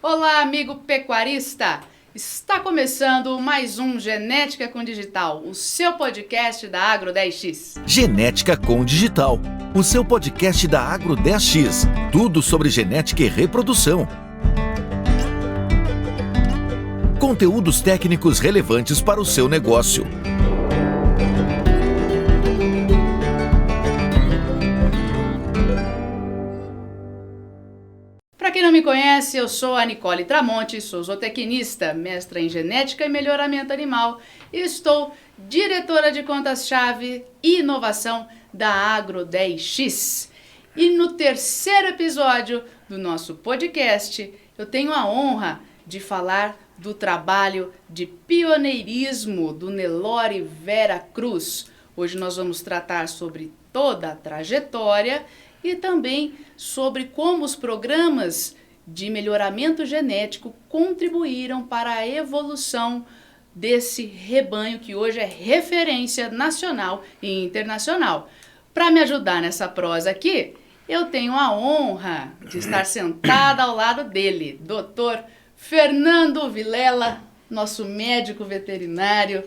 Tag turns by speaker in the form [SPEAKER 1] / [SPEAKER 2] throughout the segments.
[SPEAKER 1] Olá, amigo pecuarista! Está começando mais um Genética com Digital, o seu podcast da Agro 10X.
[SPEAKER 2] Genética com Digital, o seu podcast da Agro 10X. Tudo sobre genética e reprodução. Conteúdos técnicos relevantes para o seu negócio.
[SPEAKER 1] Para quem não me conhece, eu sou a Nicole Tramonte, sou zootecnista, mestra em genética e melhoramento animal e estou diretora de contas-chave e inovação da Agro 10X. E no terceiro episódio do nosso podcast, eu tenho a honra de falar do trabalho de pioneirismo do Nelore Vera Cruz. Hoje nós vamos tratar sobre toda a trajetória e também sobre como os programas de melhoramento genético contribuíram para a evolução desse rebanho que hoje é referência nacional e internacional. Para me ajudar nessa prosa aqui, eu tenho a honra de estar sentada ao lado dele, Dr. Fernando Vilela, nosso médico veterinário,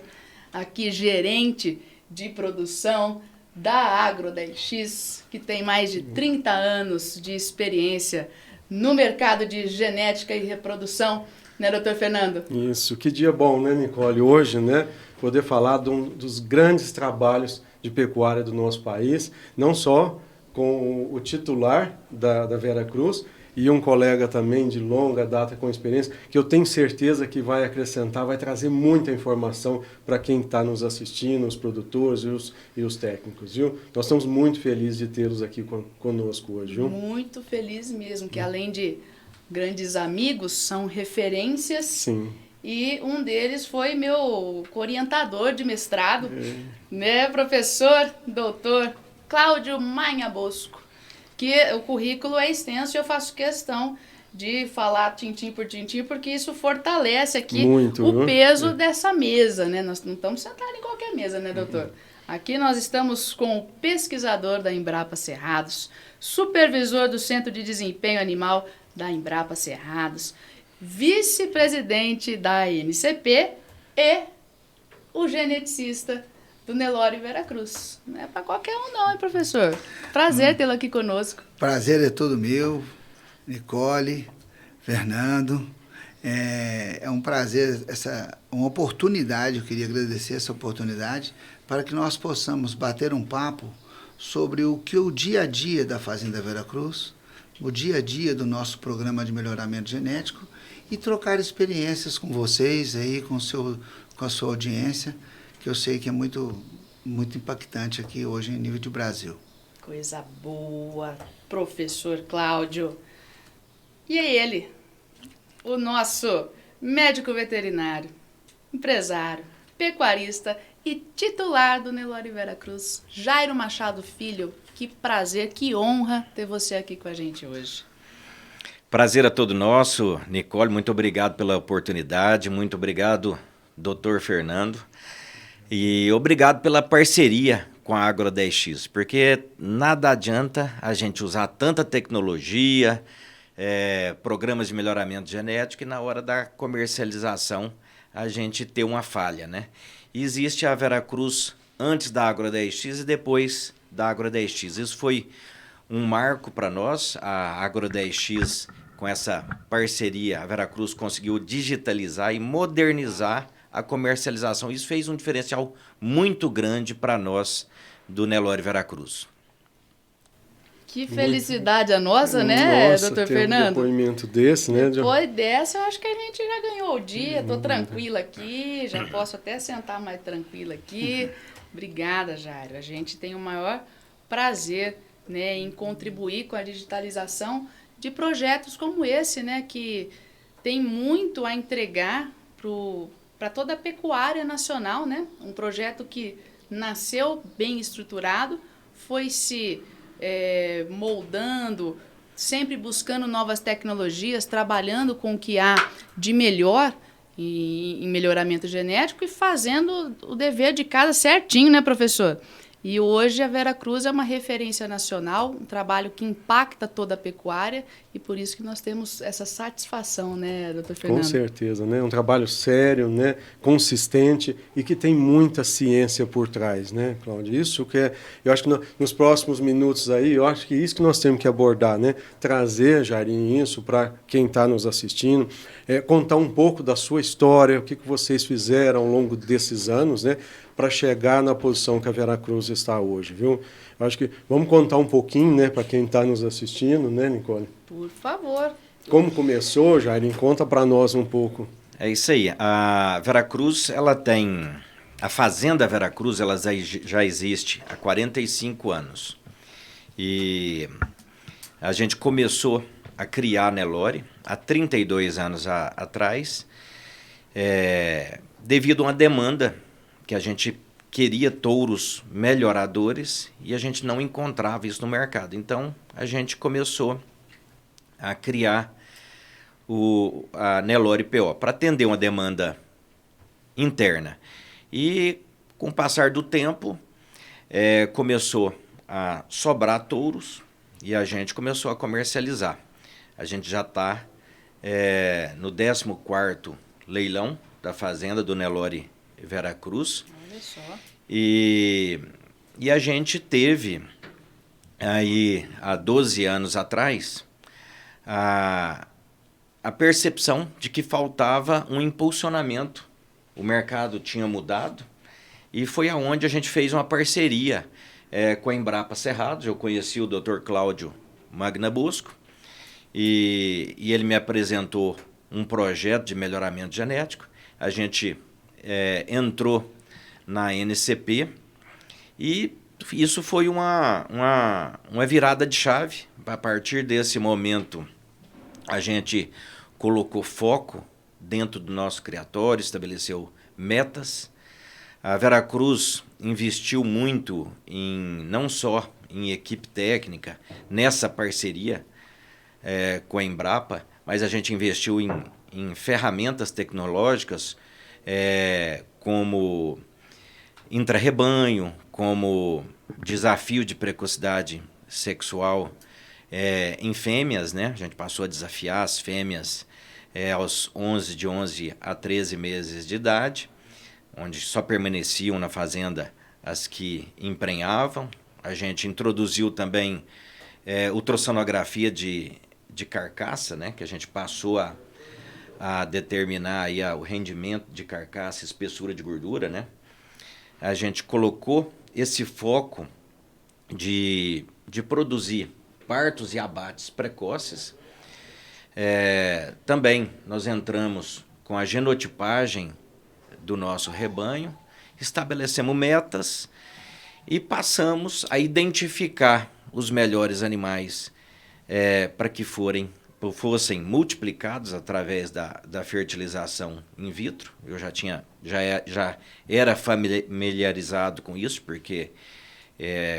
[SPEAKER 1] aqui gerente de produção da Agro 10X, que tem mais de 30 anos de experiência no mercado de genética e reprodução, né, doutor Fernando?
[SPEAKER 3] Isso, que dia bom, né, Nicole? Hoje, né, poder falar de um dos grandes trabalhos de pecuária do nosso país, não só com o titular da Vera Cruz, e um colega também de longa data com experiência, que eu tenho certeza que vai acrescentar, vai trazer muita informação para quem está nos assistindo, os produtores e os técnicos, viu? Nós estamos muito felizes de tê-los aqui conosco hoje, viu?
[SPEAKER 1] Muito feliz mesmo, que além de grandes amigos, são referências.
[SPEAKER 3] Sim.
[SPEAKER 1] E um deles foi meu orientador de mestrado, né, professor, doutor Cláudio Maia Bosco, que o currículo é extenso e eu faço questão de falar tintim por tintim, porque isso fortalece aqui
[SPEAKER 3] muito,
[SPEAKER 1] o peso dessa mesa, né? Nós não estamos sentados em qualquer mesa, né, doutor? Aqui nós estamos com o pesquisador da Embrapa Cerrados, supervisor do Centro de Desempenho Animal da Embrapa Cerrados, vice-presidente da NCP e o geneticista do Nelore Vera Cruz. Não é para qualquer um não, hein, professor? Prazer tê-lo aqui conosco.
[SPEAKER 4] Prazer é todo meu, Nicole, Fernando. É um prazer, uma oportunidade, eu queria agradecer essa oportunidade, para que nós possamos bater um papo sobre o que o dia a dia da Fazenda Vera Cruz, o dia a dia do nosso programa de melhoramento genético e trocar experiências com vocês, aí, com a sua audiência, que eu sei que é muito, muito impactante aqui hoje em nível de Brasil.
[SPEAKER 1] Coisa boa, professor Cláudio. E é ele, o nosso médico veterinário, empresário, pecuarista e titular do Nelore Vera Cruz, Jairo Machado Filho. Que prazer, que honra ter você aqui com a gente hoje.
[SPEAKER 5] Prazer a todo nosso, Nicole, muito obrigado pela oportunidade, muito obrigado, doutor Fernando. E obrigado pela parceria com a Agro 10X, porque nada adianta a gente usar tanta tecnologia, programas de melhoramento genético e na hora da comercialização a gente ter uma falha, né? E existe a Vera Cruz antes da Agro 10X e depois da Agro 10X. Isso foi um marco para nós, a Agro 10X, com essa parceria, a Vera Cruz conseguiu digitalizar e modernizar a comercialização. Isso fez um diferencial muito grande para nós do Nelore Vera Cruz.
[SPEAKER 1] Que felicidade a nossa, né,
[SPEAKER 3] Nossa,
[SPEAKER 1] doutor
[SPEAKER 3] ter
[SPEAKER 1] Fernando?
[SPEAKER 3] Um depoimento desse, né?
[SPEAKER 1] Depois dessa, eu acho que a gente já ganhou o dia. Estou tranquila aqui, já posso até sentar mais tranquila aqui. Obrigada, Jairo. A gente tem o maior prazer, né, em contribuir com a digitalização de projetos como esse, né, que tem muito a entregar para toda a pecuária nacional, né? Um projeto que nasceu bem estruturado, foi se moldando, sempre buscando novas tecnologias, trabalhando com o que há de melhor em melhoramento genético e fazendo o dever de casa certinho, né, professor? E hoje a Veracruz é uma referência nacional, um trabalho que impacta toda a pecuária e por isso que nós temos essa satisfação, né, doutor Fernando?
[SPEAKER 3] Com certeza, né? Um trabalho sério, né? Consistente e que tem muita ciência por trás, né, Cláudio? Isso que é, eu acho que nos próximos minutos aí, eu acho que isso que nós temos que abordar, né? Trazer, Jairinho, isso para quem está nos assistindo, contar um pouco da sua história, o que vocês fizeram ao longo desses anos, né? Para chegar na posição que a Veracruz está hoje, viu? Acho que vamos contar um pouquinho, né, para quem está nos assistindo, né, Nicole?
[SPEAKER 1] Por favor.
[SPEAKER 3] Como começou, Jairinho? Conta para nós um pouco.
[SPEAKER 5] É isso aí. A Veracruz, ela tem... A Fazenda Veracruz, ela já existe há 45 anos. E a gente começou a criar a Nelore há 32 anos atrás, devido a uma demanda que a gente queria touros melhoradores e a gente não encontrava isso no mercado. Então, a gente começou a criar a Nelore PO para atender uma demanda interna. E, com o passar do tempo, começou a sobrar touros e a gente começou a comercializar. A gente já está no 14º leilão da Fazenda do Nelore Veracruz.
[SPEAKER 1] Olha só.
[SPEAKER 5] E a gente teve, aí, há 12 anos atrás, a percepção de que faltava um impulsionamento. O mercado tinha mudado e foi aonde a gente fez uma parceria com a Embrapa Cerrados. Eu conheci o Dr. Cláudio Magnabosco e ele me apresentou um projeto de melhoramento genético. A gente entrou na NCP e isso foi uma virada de chave. A partir desse momento, a gente colocou foco dentro do nosso criatório, estabeleceu metas. A Veracruz investiu muito não só em equipe técnica, nessa parceria com a Embrapa, mas a gente investiu em ferramentas tecnológicas como intra-rebanho, como desafio de precocidade sexual em fêmeas, né? A gente passou a desafiar as fêmeas de 11 a 13 meses de idade, onde só permaneciam na fazenda as que emprenhavam. A gente introduziu também ultrassonografia de carcaça, né? Que a gente passou a determinar aí o rendimento de carcaça, espessura de gordura, né? A gente colocou esse foco de produzir partos e abates precoces. Também nós entramos com a genotipagem do nosso rebanho, estabelecemos metas e passamos a identificar os melhores animais para que fossem multiplicados através da fertilização in vitro. Eu já era familiarizado com isso, porque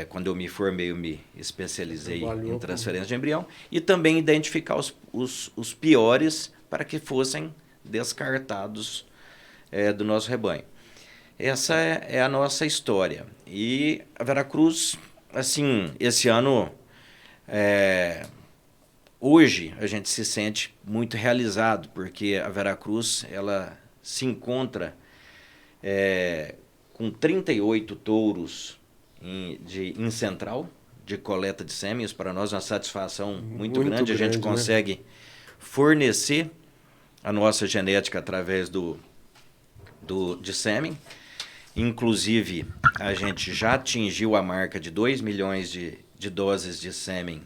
[SPEAKER 5] quando eu me formei, eu me especializei em transferência de embrião, e também identificar os piores para que fossem descartados do nosso rebanho. Essa é a nossa história. E a Veracruz, assim, esse ano, hoje a gente se sente muito realizado, porque a Veracruz ela se encontra com 38 touros em central de coleta de sêmen. Para nós é uma satisfação muito grande. A gente consegue fornecer a nossa genética através de sêmen. Inclusive, a gente já atingiu a marca de 2 milhões de doses de sêmen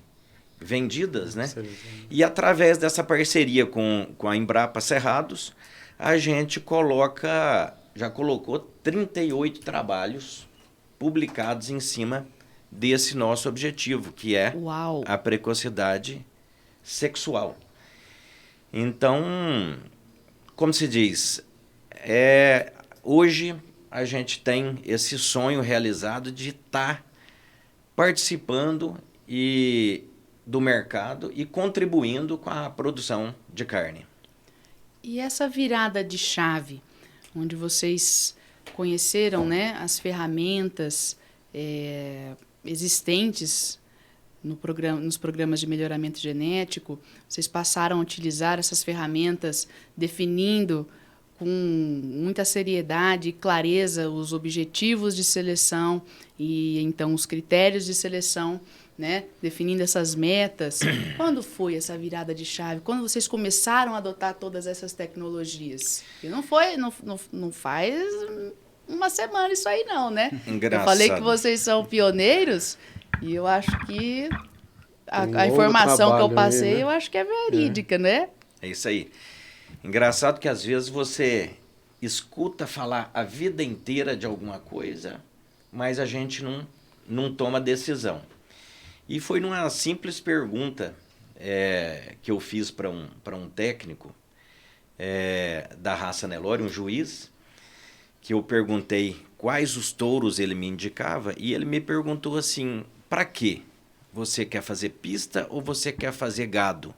[SPEAKER 5] vendidas, né? E através dessa parceria com a Embrapa Cerrados, a gente já colocou 38 trabalhos publicados em cima desse nosso objetivo, que é a precocidade sexual. Então, como se diz, hoje a gente tem esse sonho realizado de estar participando do mercado e contribuindo com a produção de carne.
[SPEAKER 1] E essa virada de chave, onde vocês conheceram, né, as ferramentas existentes nos programas de melhoramento genético, vocês passaram a utilizar essas ferramentas definindo com muita seriedade e clareza os objetivos de seleção e, então, os critérios de seleção, né? Definindo essas metas. Quando foi essa virada de chave? Quando vocês começaram a adotar todas essas tecnologias? E não faz uma semana isso aí não, né?
[SPEAKER 5] Engraçado.
[SPEAKER 1] Eu falei que vocês são pioneiros e eu acho que a informação que eu passei, aí, né? Eu acho que é verídica, né?
[SPEAKER 5] É isso aí. Engraçado que às vezes você escuta falar a vida inteira de alguma coisa, mas a gente não toma decisão. E foi numa simples pergunta que eu fiz para um técnico da raça Nelore, um juiz, que eu perguntei quais os touros ele me indicava, e ele me perguntou assim, para quê? Você quer fazer pista ou você quer fazer gado?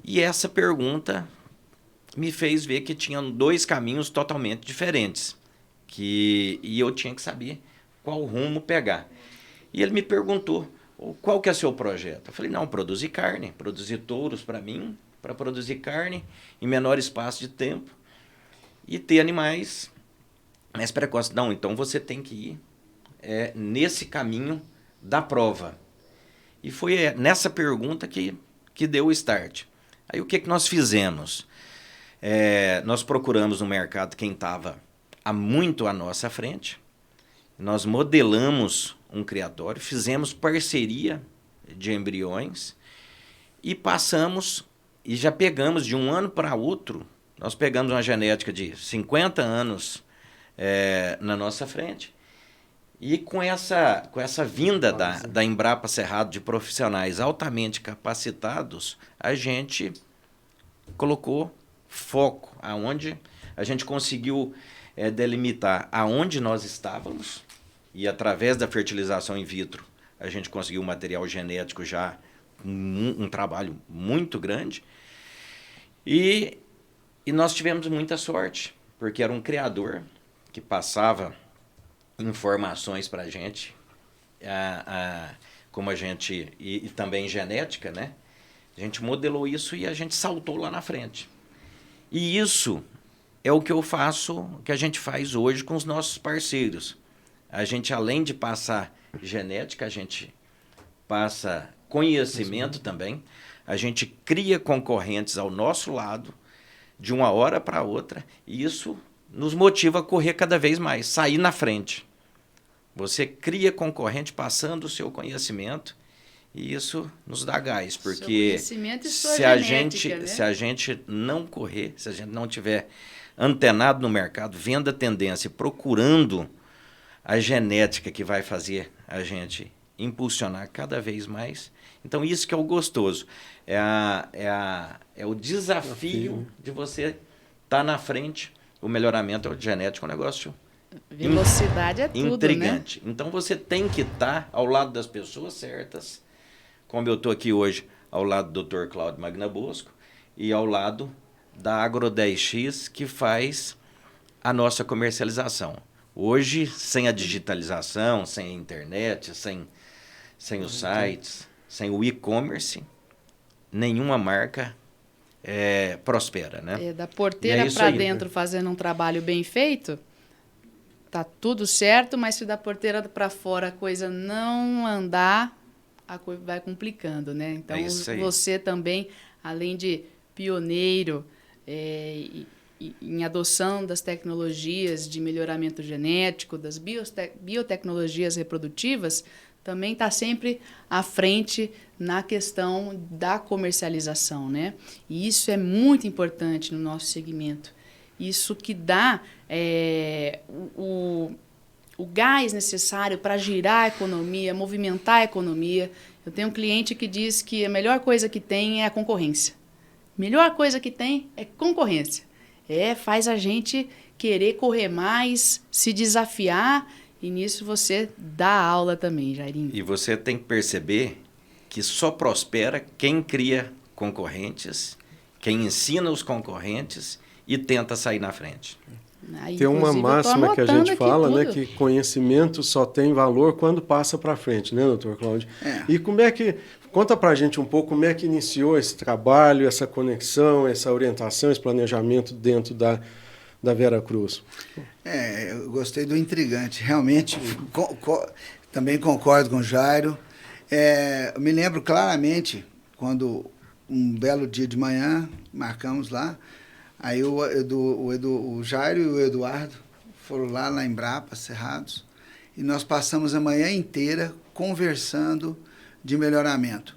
[SPEAKER 5] E essa pergunta me fez ver que tinham dois caminhos totalmente diferentes, e eu tinha que saber qual rumo pegar. E ele me perguntou, qual que é o seu projeto? Eu falei, não, produzir carne, produzir touros para mim, para produzir carne em menor espaço de tempo e ter animais mais precoces. Não, então você tem que ir nesse caminho da prova. E foi nessa pergunta que deu o start. Aí o que nós fizemos? Nós procuramos no mercado quem estava há muito à nossa frente, nós modelamos um criatório, fizemos parceria de embriões e passamos, e já pegamos de um ano para outro, nós pegamos uma genética de 50 anos na nossa frente, e com essa vinda da Embrapa Cerrado de profissionais altamente capacitados, a gente colocou foco, aonde a gente conseguiu delimitar aonde nós estávamos, e através da fertilização in vitro a gente conseguiu um material genético já, um trabalho muito grande, e nós tivemos muita sorte, porque era um criador que passava informações para a gente, como a gente, e também genética, né? A gente modelou isso e a gente saltou lá na frente. E isso é o que eu faço, o que a gente faz hoje com os nossos parceiros. A gente, além de passar genética, a gente passa conhecimento também. A gente cria concorrentes ao nosso lado, de uma hora para outra, e isso nos motiva a correr cada vez mais, sair na frente. Você cria concorrente passando o seu conhecimento, e isso nos dá gás, porque se a gente não correr, se a gente não tiver antenado no mercado, vendo a tendência, procurando a genética que vai fazer a gente impulsionar cada vez mais, então isso que é o gostoso, é o desafio de você estar na frente. O melhoramento genético é um negócio
[SPEAKER 1] velocidade é tudo,
[SPEAKER 5] intrigante,
[SPEAKER 1] né?
[SPEAKER 5] Então você tem que estar ao lado das pessoas certas, como eu estou aqui hoje ao lado do Dr. Cláudio Magna Bosco e ao lado da Agro 10X, que faz a nossa comercialização. Hoje, sem a digitalização, sem a internet, sem os sites, sem o e-commerce, nenhuma marca prospera, né?
[SPEAKER 1] Da porteira para dentro, fazendo um trabalho bem feito, tá tudo certo, mas se da porteira para fora a coisa não andar, a coisa vai complicando, né? Então, você também, além de pioneiro em adoção das tecnologias de melhoramento genético, das biotecnologias reprodutivas, também está sempre à frente na questão da comercialização, né? E isso é muito importante no nosso segmento. Isso que dá o gás necessário para girar a economia, movimentar a economia. Eu tenho um cliente que diz que a melhor coisa que tem é a concorrência. Melhor coisa que tem é concorrência. Faz a gente querer correr mais, se desafiar, e nisso você dá aula também, Jairinho.
[SPEAKER 5] E você tem que perceber que só prospera quem cria concorrentes, quem ensina os concorrentes e tenta sair na frente.
[SPEAKER 3] Tem uma
[SPEAKER 1] Inclusive, eu tô
[SPEAKER 3] máxima que a
[SPEAKER 1] anotando
[SPEAKER 3] gente
[SPEAKER 1] aqui
[SPEAKER 3] fala, né,
[SPEAKER 1] tudo.
[SPEAKER 3] que conhecimento só tem valor quando passa para frente, né, doutor Cláudio?
[SPEAKER 4] É.
[SPEAKER 3] E como é que, conta para a gente um pouco como é que iniciou esse trabalho, essa conexão, essa orientação, esse planejamento dentro da Vera Cruz?
[SPEAKER 4] Eu gostei do intrigante. Realmente, também concordo com o Jairo. Eu me lembro claramente quando, um belo dia de manhã, marcamos lá, aí o Jairo e o Eduardo foram lá na Embrapa, Cerrados, e nós passamos a manhã inteira conversando de melhoramento.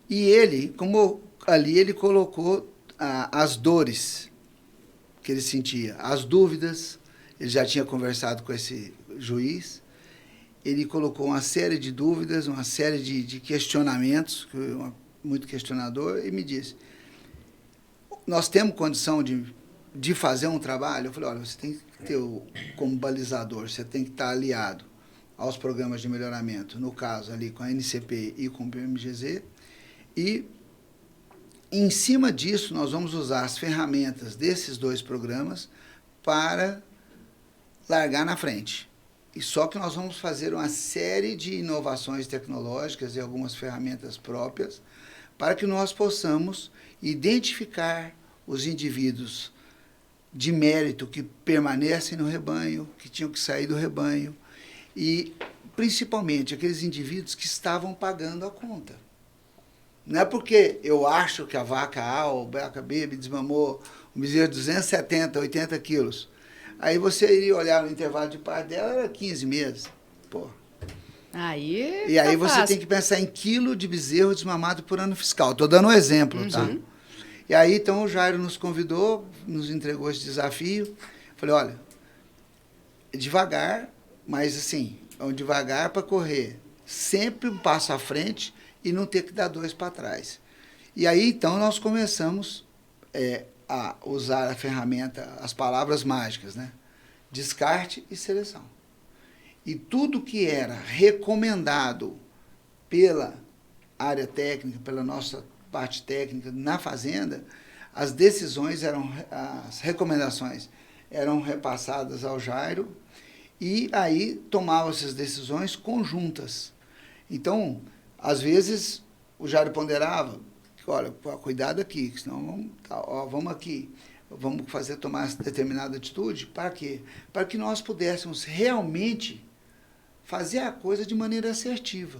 [SPEAKER 4] E ele, como ali ele colocou as dores que ele sentia, as dúvidas, ele já tinha conversado com esse juiz, ele colocou uma série de dúvidas, uma série de questionamentos, muito questionador, e me disse, nós temos condição de fazer um trabalho? Eu falei, olha, você tem que ter como balizador, você tem que estar aliado aos programas de melhoramento, no caso ali com a NCP e com o PMGZ, e em cima disso nós vamos usar as ferramentas desses dois programas para largar na frente. E só que nós vamos fazer uma série de inovações tecnológicas e algumas ferramentas próprias para que nós possamos identificar os indivíduos de mérito que permanecem no rebanho, que tinham que sair do rebanho, e principalmente aqueles indivíduos que estavam pagando a conta. Não é porque eu acho que a vaca A ou a vaca B me desmamou um bezerro de 270, 80 quilos. Aí você iria olhar no intervalo de parto dela, era 15 meses. Pô. E aí você tem que pensar em quilo de bezerro desmamado por ano fiscal. Estou dando um exemplo, tá? E aí, então, o Jairo nos convidou, nos entregou esse desafio. Falei, olha, devagar, mas assim, devagar para correr sempre um passo à frente e não ter que dar dois para trás. E aí, então, nós começamos a usar a ferramenta, as palavras mágicas, né? Descarte e seleção. E tudo que era recomendado pela área técnica, pela nossa parte técnica na fazenda, as decisões as recomendações eram repassadas ao Jairo e aí tomavam essas decisões conjuntas. Então, às vezes, o Jairo ponderava, olha, cuidado aqui, senão vamos aqui, vamos tomar determinada atitude, para quê? Para que nós pudéssemos realmente fazer a coisa de maneira assertiva.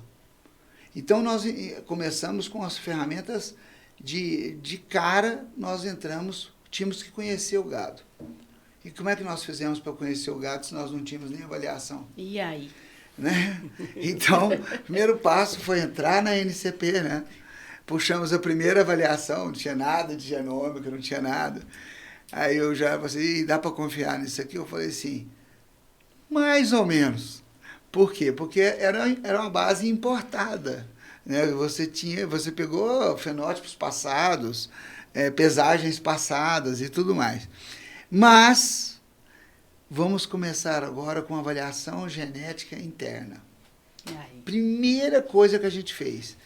[SPEAKER 4] Então, nós começamos com as ferramentas de cara, nós entramos, tínhamos que conhecer o gado. E como é que nós fizemos para conhecer o gado se nós não tínhamos nem avaliação?
[SPEAKER 1] E aí?
[SPEAKER 4] Né? Então, o primeiro passo foi entrar na NCP, né? Puxamos a primeira avaliação, não tinha nada de genômica, não tinha nada. Aí eu já falei, dá para confiar nisso aqui? Eu falei assim, mais ou menos. Por quê? Porque era uma base importada. Né? Você pegou fenótipos passados, pesagens passadas e tudo mais. Mas vamos começar agora com a avaliação genética interna. Primeira coisa que a gente fez.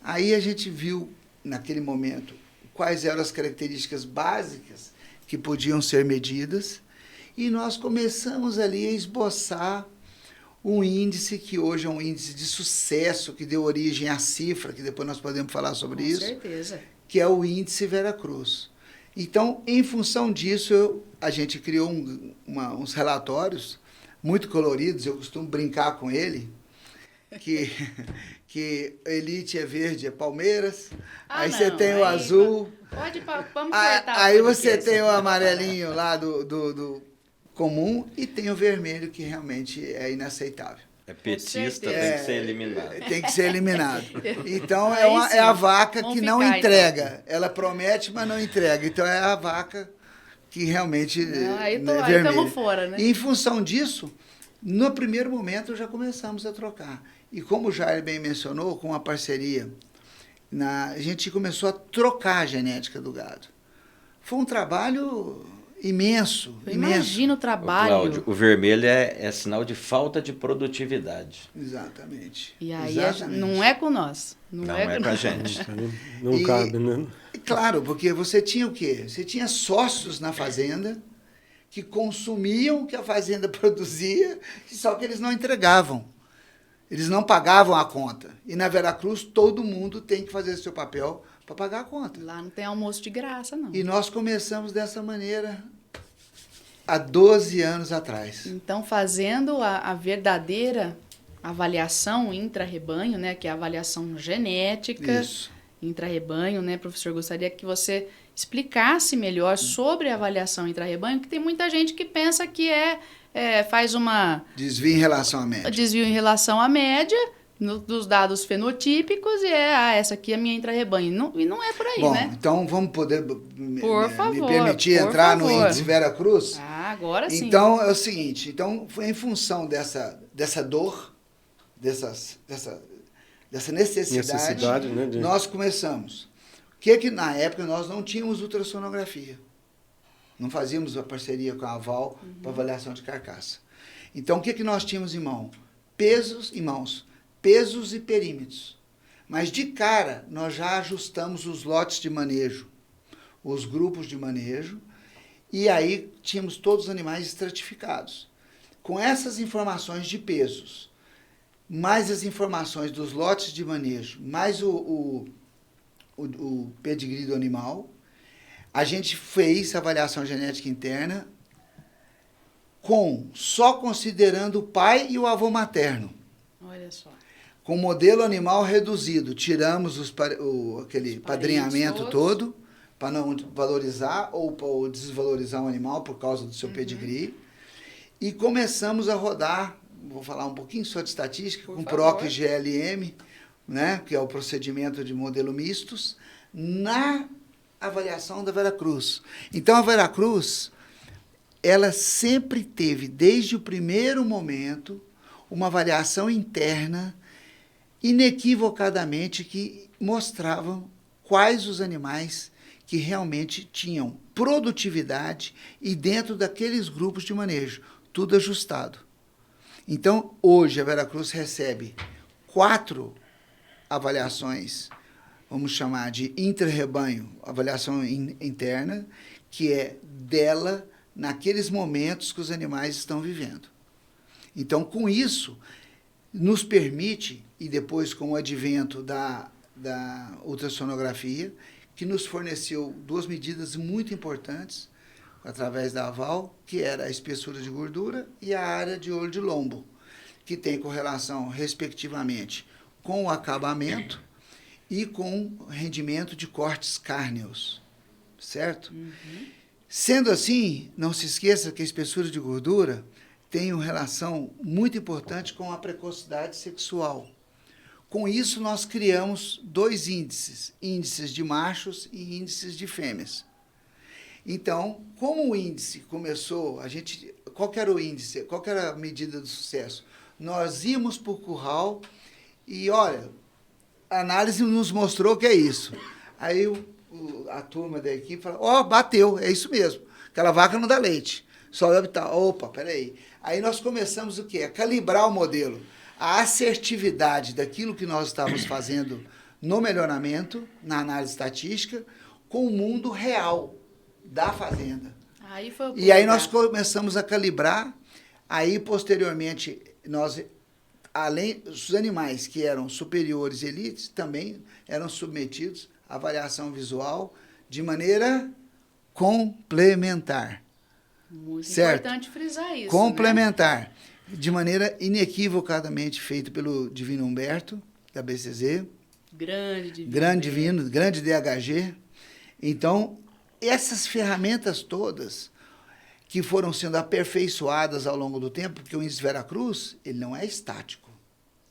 [SPEAKER 4] Aí a gente viu, naquele momento, quais eram as características básicas que podiam ser medidas, e nós começamos ali a esboçar um índice que hoje é um índice de sucesso, que deu origem à cifra, que depois nós podemos falar sobre isso,
[SPEAKER 1] certeza.
[SPEAKER 4] Que é o índice Vera Cruz. Então, em função disso, a gente criou uns relatórios muito coloridos, eu costumo brincar com ele, que elite é verde, é Palmeiras, aí você tem o azul,
[SPEAKER 1] vamos cortar.
[SPEAKER 4] Aí você tem o amarelinho lá do comum e tem o vermelho, que realmente é inaceitável.
[SPEAKER 5] É petista, tem que ser eliminado.
[SPEAKER 4] Tem que ser eliminado. Então, é a vaca que não entrega. Então. Ela promete, mas não entrega. Então, é a vaca que realmente
[SPEAKER 1] aí estamos fora, né?
[SPEAKER 4] E em função disso, no primeiro momento, já começamos a trocar. E como o Jair bem mencionou, com a parceria, a gente começou a trocar a genética do gado. Foi um trabalho imenso.
[SPEAKER 1] Imagina o trabalho.
[SPEAKER 5] Cláudio, o vermelho é sinal de falta de produtividade.
[SPEAKER 4] Exatamente.
[SPEAKER 1] E aí não é com nós.
[SPEAKER 5] Não é com a gente.
[SPEAKER 3] Não cabe, né?
[SPEAKER 4] Claro, porque você tinha o quê? Você tinha sócios na fazenda que consumiam o que a fazenda produzia, só que eles não entregavam. Eles não pagavam a conta. E na Veracruz, todo mundo tem que fazer seu papel para pagar a conta.
[SPEAKER 1] Lá não tem almoço de graça, não.
[SPEAKER 4] E nós começamos dessa maneira há 12 anos atrás.
[SPEAKER 1] Então, fazendo a verdadeira avaliação intra-rebanho, né, que é a avaliação genética,
[SPEAKER 4] Isso.
[SPEAKER 1] intra-rebanho, né, professor? Gostaria que você explicasse melhor sobre a avaliação intra-rebanho, que tem muita gente que pensa que faz uma
[SPEAKER 4] Desvio em relação à média.
[SPEAKER 1] desvio em relação à média dos dados fenotípicos e essa aqui é a minha intra-rebanho. E não é por aí,
[SPEAKER 4] Bom,
[SPEAKER 1] né?
[SPEAKER 4] então vamos poder me permitir
[SPEAKER 1] por
[SPEAKER 4] entrar no
[SPEAKER 1] favor.
[SPEAKER 4] índice Veracruz?
[SPEAKER 1] Ah, agora sim.
[SPEAKER 4] Então, é o seguinte, em função dessa dor, dessa necessidade,
[SPEAKER 3] Né,
[SPEAKER 4] nós começamos. Que na época nós não tínhamos ultrassonografia. Não fazíamos a parceria com a Aval para avaliação de carcaça. Então, o que nós tínhamos em mãos? Pesos e perímetros. Mas, de cara, nós já ajustamos os lotes de manejo, os grupos de manejo, e aí tínhamos todos os animais estratificados. Com essas informações de pesos, mais as informações dos lotes de manejo, mais o pedigree do animal, a gente fez a avaliação genética interna só considerando o pai e o avô materno.
[SPEAKER 1] Olha só.
[SPEAKER 4] Com modelo animal reduzido. Tiramos aquele padrinhamento todo, para não valorizar ou desvalorizar o animal por causa do seu pedigree. E começamos a rodar, vou falar um pouquinho só de estatística, com PROC e GLM, né, que é o procedimento de modelo mistos, na avaliação da Veracruz. Então, a Veracruz, ela sempre teve, desde o primeiro momento, uma avaliação interna, inequivocadamente, que mostravam quais os animais que realmente tinham produtividade e dentro daqueles grupos de manejo, tudo ajustado. Então, hoje, a Veracruz recebe 4 avaliações, vamos chamar de intra-rebanho, avaliação interna, que é dela naqueles momentos que os animais estão vivendo. Então, com isso, nos permite, e depois com o advento da ultrassonografia, que nos forneceu 2 medidas muito importantes, através da Aval, que era a espessura de gordura e a área de olho de lombo, que tem correlação, respectivamente, com o acabamento e com o rendimento de cortes cárneos, certo? Sendo assim, não se esqueça que a espessura de gordura tem uma relação muito importante com a precocidade sexual. Com isso, nós criamos 2 índices de machos e índices de fêmeas. Então, como o índice começou, qual que era o índice? Qual que era a medida do sucesso? Nós íamos para o curral e, olha, a análise nos mostrou que é isso. Aí a turma da equipe falou, bateu, é isso mesmo. Aquela vaca não dá leite. Só deve estar. Opa, peraí. Aí nós começamos o quê? A calibrar o modelo. A assertividade daquilo que nós estávamos fazendo no melhoramento, na análise estatística, com o mundo real da fazenda. E aí nós começamos a calibrar, aí posteriormente, além dos animais que eram superiores elites, também eram submetidos à avaliação visual de maneira complementar.
[SPEAKER 1] Muito
[SPEAKER 4] certo?
[SPEAKER 1] Importante frisar isso.
[SPEAKER 4] Complementar.
[SPEAKER 1] Né?
[SPEAKER 4] De maneira inequivocadamente feito pelo Divino Humberto, da BCZ. Grande Divino, grande DHG. Então, essas ferramentas todas que foram sendo aperfeiçoadas ao longo do tempo, porque o índice Veracruz, ele não é estático,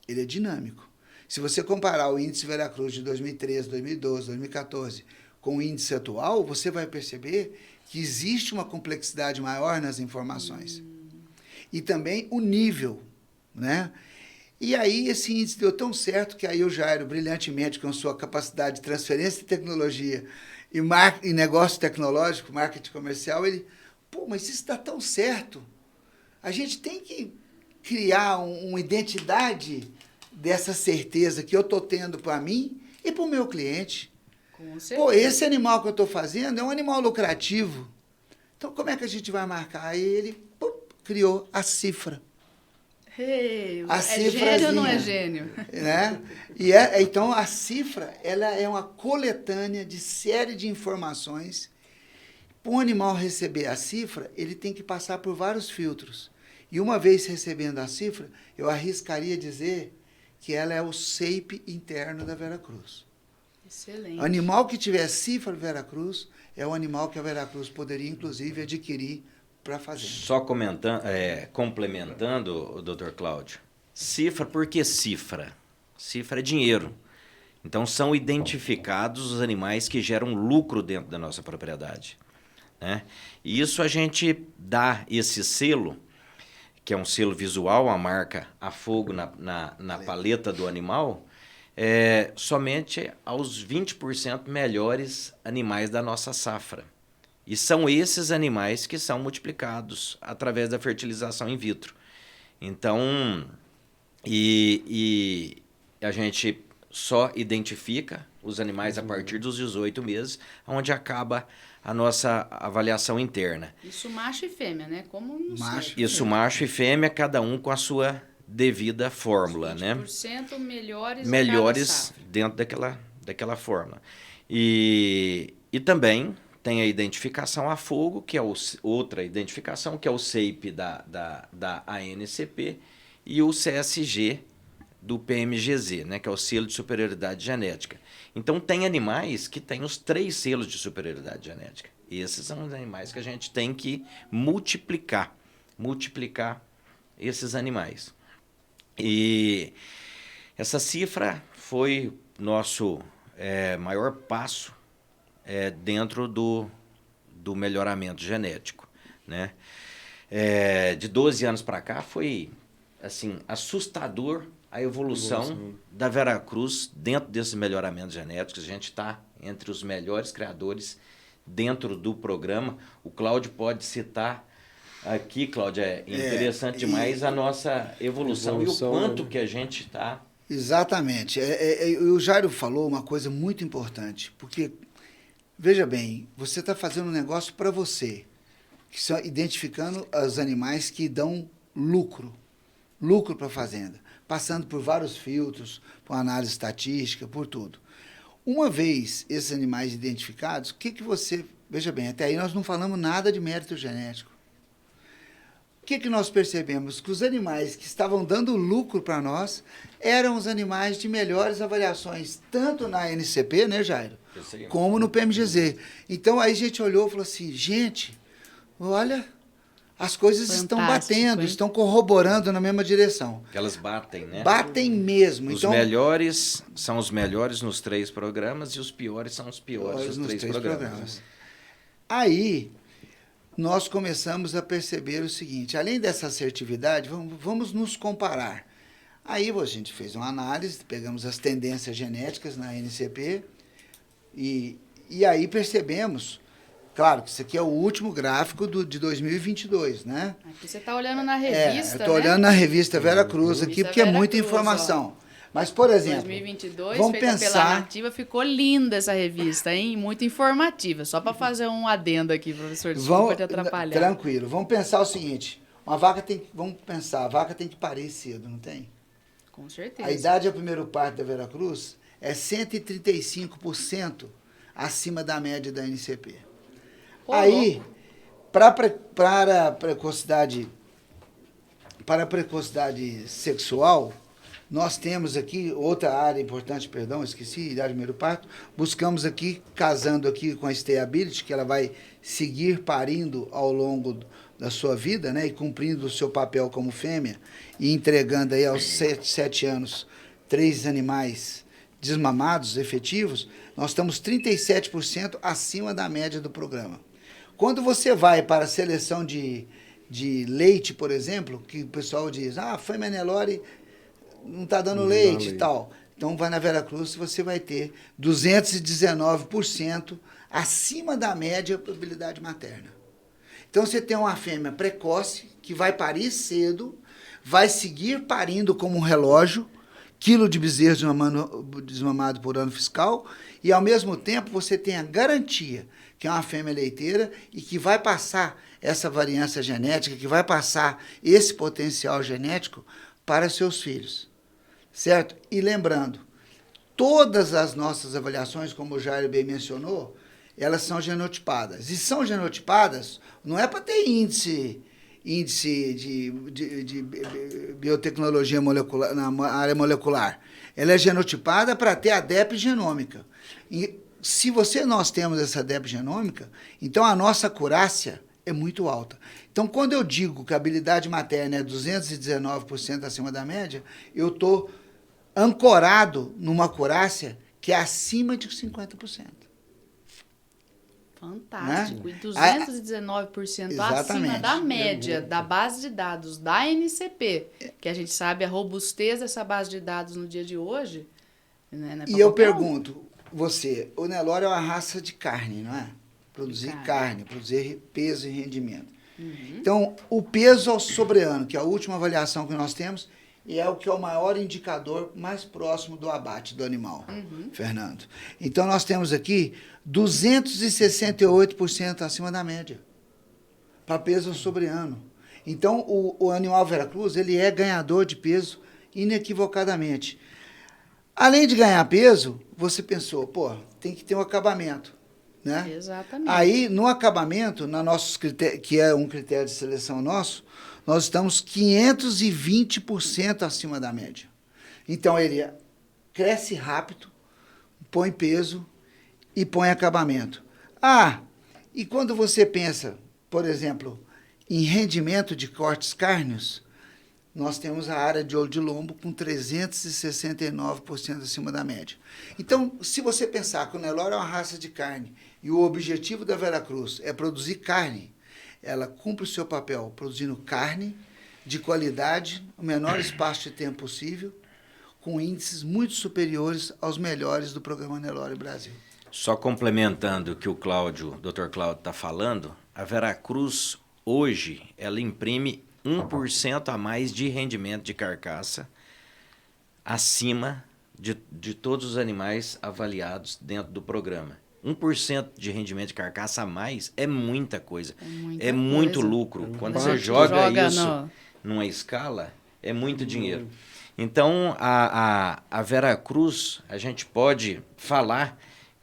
[SPEAKER 4] ele é dinâmico. Se você comparar o índice Veracruz de 2013, 2012, 2014 com o índice atual, você vai perceber que existe uma complexidade maior nas informações. E também o nível, né? E aí esse índice deu tão certo que aí o Jairo, brilhantemente, com sua capacidade de transferência de tecnologia e negócio tecnológico, marketing comercial, ele, mas isso está tão certo. A gente tem que criar uma identidade dessa certeza que eu estou tendo para mim e para o meu cliente.
[SPEAKER 1] Com certeza.
[SPEAKER 4] Esse animal que eu estou fazendo é um animal lucrativo. Então, como é que a gente vai marcar? Aí ele criou a cifra.
[SPEAKER 1] Hey,
[SPEAKER 4] A
[SPEAKER 1] é gênio ou não é
[SPEAKER 4] cifrazinha.
[SPEAKER 1] gênio?
[SPEAKER 4] Né? Então, a cifra ela é uma coletânea de série de informações. Para um animal receber a cifra, ele tem que passar por vários filtros. E uma vez recebendo a cifra, eu arriscaria dizer que ela é o CEIP interno da Veracruz.
[SPEAKER 1] Excelente.
[SPEAKER 4] O animal que tiver cifra Veracruz é o animal que a Veracruz poderia, inclusive, adquirir para a fazenda.
[SPEAKER 5] Só complementando, doutor Cláudio, cifra, por que cifra? Cifra é dinheiro. Então, são identificados os animais que geram lucro dentro da nossa propriedade, né? E isso a gente dá esse selo, que é um selo visual, a marca a fogo na paleta do animal, somente aos 20% melhores animais da nossa safra. E são esses animais que são multiplicados através da fertilização in vitro. Então, e a gente só identifica os animais a partir dos 18 meses, onde acaba a nossa avaliação interna.
[SPEAKER 1] Isso macho e fêmea, né? Como não
[SPEAKER 4] Macho.
[SPEAKER 1] sei.
[SPEAKER 5] Isso macho e fêmea, cada um com a sua devida fórmula, né?
[SPEAKER 1] 20% melhores
[SPEAKER 5] Melhores
[SPEAKER 1] a cada
[SPEAKER 5] dentro daquela fórmula. E também tem a identificação a fogo, que é outra identificação, que é o CEIP da ANCP e o CSG do PMGZ, né, que é o selo de superioridade genética. Então, tem animais que têm os 3 selos de superioridade genética. E esses são os animais que a gente tem que multiplicar esses animais. E essa cifra foi nosso maior passo dentro do melhoramento genético, né? De 12 anos para cá foi assim, assustador a evolução da Veracruz dentro desses melhoramentos genéticos. A gente está entre os melhores criadores dentro do programa. O Cláudio pode citar aqui, Cláudio, é interessante demais a nossa evolução e o quanto que a gente está...
[SPEAKER 4] Exatamente. O Jairo falou uma coisa muito importante, porque, veja bem, você está fazendo um negócio para você, que são identificando os animais que dão lucro para a fazenda, passando por vários filtros, por análise estatística, por tudo. Uma vez esses animais identificados, o que você... Veja bem, até aí nós não falamos nada de mérito genético. O que nós percebemos? Que os animais que estavam dando lucro para nós eram os animais de melhores avaliações, tanto na NCP, né, Jairo, como no PMGZ. Então, aí a gente olhou e falou assim, gente, olha, as coisas estão batendo, estão corroborando na mesma direção.
[SPEAKER 5] Elas batem, né?
[SPEAKER 4] Batem mesmo.
[SPEAKER 5] Os melhores são os melhores nos 3 programas e os piores são os piores nos 3 programas.
[SPEAKER 4] Aí, nós começamos a perceber o seguinte, além dessa assertividade, vamos nos comparar. Aí a gente fez uma análise, pegamos as tendências genéticas na NCP e aí percebemos, claro que isso aqui é o último gráfico de 2022, né?
[SPEAKER 1] Aqui você está olhando na revista,
[SPEAKER 4] estou olhando na revista Veracruz aqui, porque é muita informação. Mas, por exemplo,
[SPEAKER 1] 2022,
[SPEAKER 4] vamos
[SPEAKER 1] feita
[SPEAKER 4] pensar...
[SPEAKER 1] pela Nativa, ficou linda essa revista, hein? Muito informativa. Só para fazer um adendo aqui, professor, desculpa te atrapalhar.
[SPEAKER 4] Tranquilo. Vamos pensar o seguinte, a vaca tem que parir cedo, não tem?
[SPEAKER 1] Com certeza.
[SPEAKER 4] A idade ao primeiro parto da Veracruz é 135% acima da média da NCP. Aí, para a precocidade sexual, nós temos aqui outra área importante, esqueci, idade do primeiro parto. Buscamos aqui, casando aqui com a stayability, que ela vai seguir parindo ao longo da sua vida, né, e cumprindo o seu papel como fêmea, e entregando aí aos 7 anos 3 animais desmamados, efetivos, nós estamos 37% acima da média do programa. Quando você vai para a seleção de leite, por exemplo, que o pessoal diz, a fêmea Nelore não está dando leite e tal. Então, vai na Veracruz, você vai ter 219% acima da média a probabilidade materna. Então, você tem uma fêmea precoce, que vai parir cedo, vai seguir parindo como um relógio, quilo de bezerro desmamado por ano fiscal, e, ao mesmo tempo, você tem a garantia que é uma fêmea leiteira e que vai passar essa variância genética, que vai passar esse potencial genético para seus filhos, certo? E lembrando, todas as nossas avaliações, como o Jair bem mencionou, elas são genotipadas. E são genotipadas, não é para ter índice de biotecnologia molecular, na área molecular. Ela é genotipada para ter a DEP genômica. E se nós temos essa DEP genômica, então a nossa acurácia é muito alta. Então, quando eu digo que a habilidade materna é 219% acima da média, eu estou ancorado numa acurácia que é acima de 50%.
[SPEAKER 1] Fantástico.
[SPEAKER 4] Né?
[SPEAKER 1] E 219% acima da média da base de dados da NCP, que a gente sabe a robustez dessa base de dados no dia de hoje. Né? Não é
[SPEAKER 4] E eu pergunto, o Nelore é uma raça de carne, não é? Produzir carne, produzir peso e rendimento. Então, o peso ao sobreano, que é a última avaliação que nós temos, e é o que é o maior indicador mais próximo do abate do animal, Fernando. Então, nós temos aqui 268% acima da média, para peso ao sobreano. Então, o animal Veracruz, ele é ganhador de peso inequivocadamente. Além de ganhar peso, você pensou, tem que ter um acabamento. Né?
[SPEAKER 1] Exatamente.
[SPEAKER 4] Aí, no acabamento, que é um critério de seleção nosso, nós estamos 520% acima da média. Então, ele cresce rápido, põe peso e põe acabamento. E quando você pensa, por exemplo, em rendimento de cortes cárneos, nós temos a área de olho de lombo com 369% acima da média. Então, se você pensar que o Nelore é uma raça de carne e o objetivo da Veracruz é produzir carne, ela cumpre o seu papel produzindo carne de qualidade, no menor espaço de tempo possível, com índices muito superiores aos melhores do programa Nelore Brasil.
[SPEAKER 5] Só complementando o que o Dr. Cláudio está falando, a Veracruz, hoje, ela imprime 1% a mais de rendimento de carcaça acima de todos os animais avaliados dentro do programa. 1% de rendimento de carcaça a mais é muita coisa. É muito lucro. Quando você joga isso numa escala, é muito dinheiro. Então, a Veracruz, a gente pode falar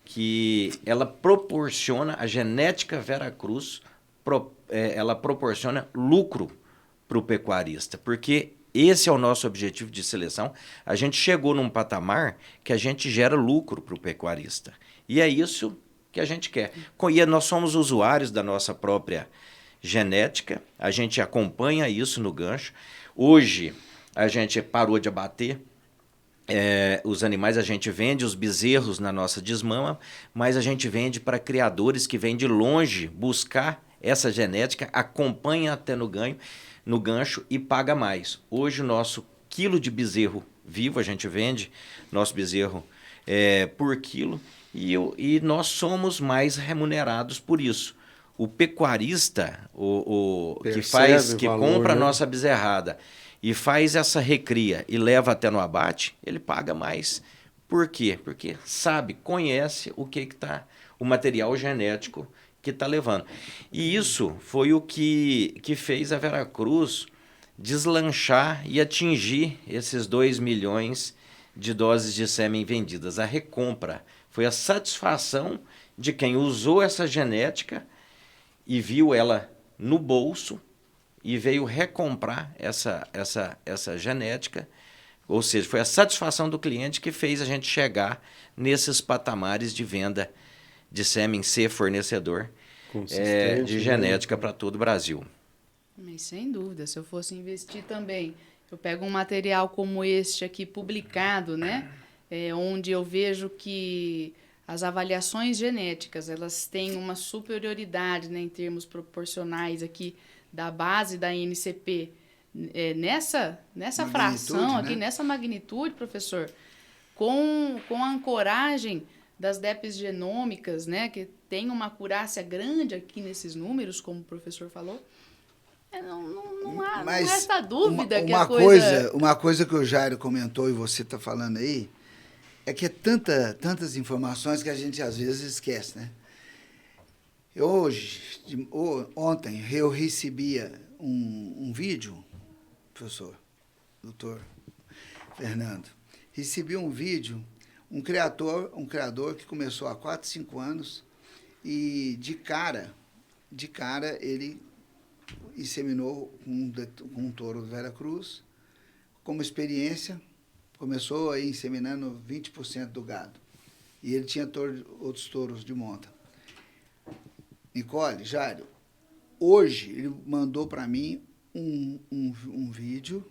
[SPEAKER 5] que ela proporciona, a genética Veracruz, ela proporciona lucro para o pecuarista, porque esse é o nosso objetivo de seleção. A gente chegou num patamar que a gente gera lucro para o pecuarista. E é isso que a gente quer. E nós somos usuários da nossa própria genética, a gente acompanha isso no gancho. Hoje, a gente parou de abater os animais, a gente vende os bezerros na nossa desmama, mas a gente vende para criadores que vêm de longe buscar essa genética, acompanha até no gancho e paga mais. Hoje o nosso quilo de bezerro vivo, a gente vende nosso bezerro por quilo e nós somos mais remunerados por isso. O pecuarista, que compra a nossa bezerrada e faz essa recria e leva até no abate, ele paga mais. Por quê? Porque conhece o que está, o material genético que está levando. E isso foi o que fez a Veracruz deslanchar e atingir esses 2 milhões de doses de sêmen vendidas. A recompra foi a satisfação de quem usou essa genética e viu ela no bolso e veio recomprar essa genética. Ou seja, foi a satisfação do cliente que fez a gente chegar nesses patamares de venda de sêmen, ser fornecedor de genética para todo o Brasil.
[SPEAKER 1] Mas sem dúvida, se eu fosse investir também, eu pego um material como este aqui publicado, né? Onde eu vejo que as avaliações genéticas, elas têm uma superioridade, né, em termos proporcionais aqui da base da NCP, nessa fração aqui, né? Nessa magnitude, professor, com a ancoragem das DEPs genômicas, né, que tem uma acurácia grande aqui nesses números, como o professor falou, não resta dúvida que a coisa...
[SPEAKER 4] Uma coisa que o Jairo comentou e você está falando aí, é que é tantas informações que a gente às vezes esquece, né? Ontem eu recebia um vídeo, professor, doutor Fernando, recebi um vídeo, um criador que começou há 4, 5 anos e de cara ele inseminou com um touro do Veracruz, como experiência, começou aí inseminando 20% do gado. E ele tinha outros touros de monta. Nicole, Jairo, hoje ele mandou para mim um vídeo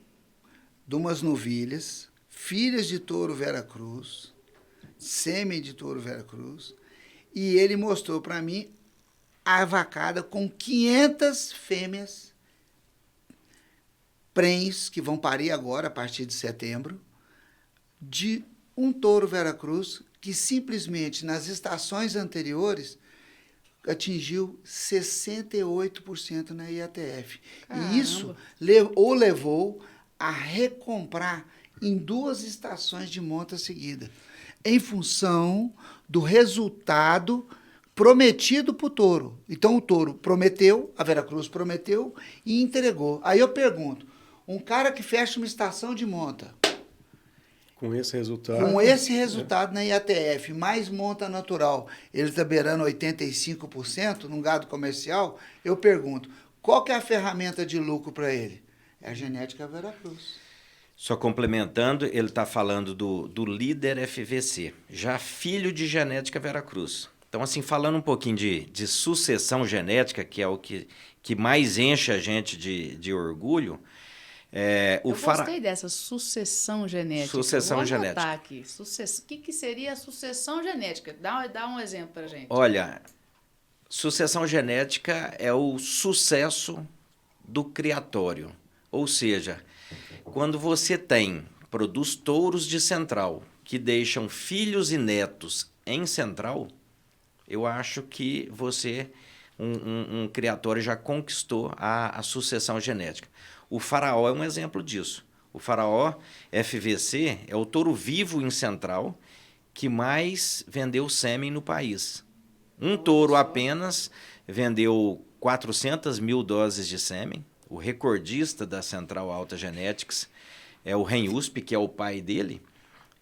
[SPEAKER 4] de umas novilhas, filhas de touro Veracruz, sêmen de touro Veracruz, e ele mostrou para mim a vacada com 500 fêmeas prens, que vão parir agora, a partir de setembro, de um touro Veracruz que simplesmente nas estações anteriores atingiu 68% na IATF.
[SPEAKER 1] Caramba.
[SPEAKER 4] E isso o levou a recomprar em 2 estações de monta seguida, em função do resultado prometido para o touro. Então o touro prometeu, a Veracruz prometeu e entregou. Aí eu pergunto, um cara que fecha uma estação de monta,
[SPEAKER 3] Com esse resultado
[SPEAKER 4] na IATF, mais monta natural, ele está beirando 85% num gado comercial, eu pergunto, qual que é a ferramenta de lucro para ele? É a genética Veracruz.
[SPEAKER 5] Só complementando, ele está falando do líder FVC, já filho de genética Veracruz. Então, assim, falando um pouquinho de sucessão genética, que é o que mais enche a gente de orgulho,
[SPEAKER 1] gostei dessa sucessão genética.
[SPEAKER 5] Sucessão genética.
[SPEAKER 1] Aqui. O que seria a sucessão genética? Dá um exemplo para a gente.
[SPEAKER 5] Olha, sucessão genética é o sucesso do criatório. Ou seja, quando você produz touros de central que deixam filhos e netos em central, eu acho que você, um criatório, já conquistou a sucessão genética. O Faraó é um exemplo disso. O Faraó FVC é o touro vivo em central que mais vendeu sêmen no país. Um touro apenas vendeu 400 mil doses de sêmen. O recordista da Central Alta Genetics é o Renhusp, que é o pai dele.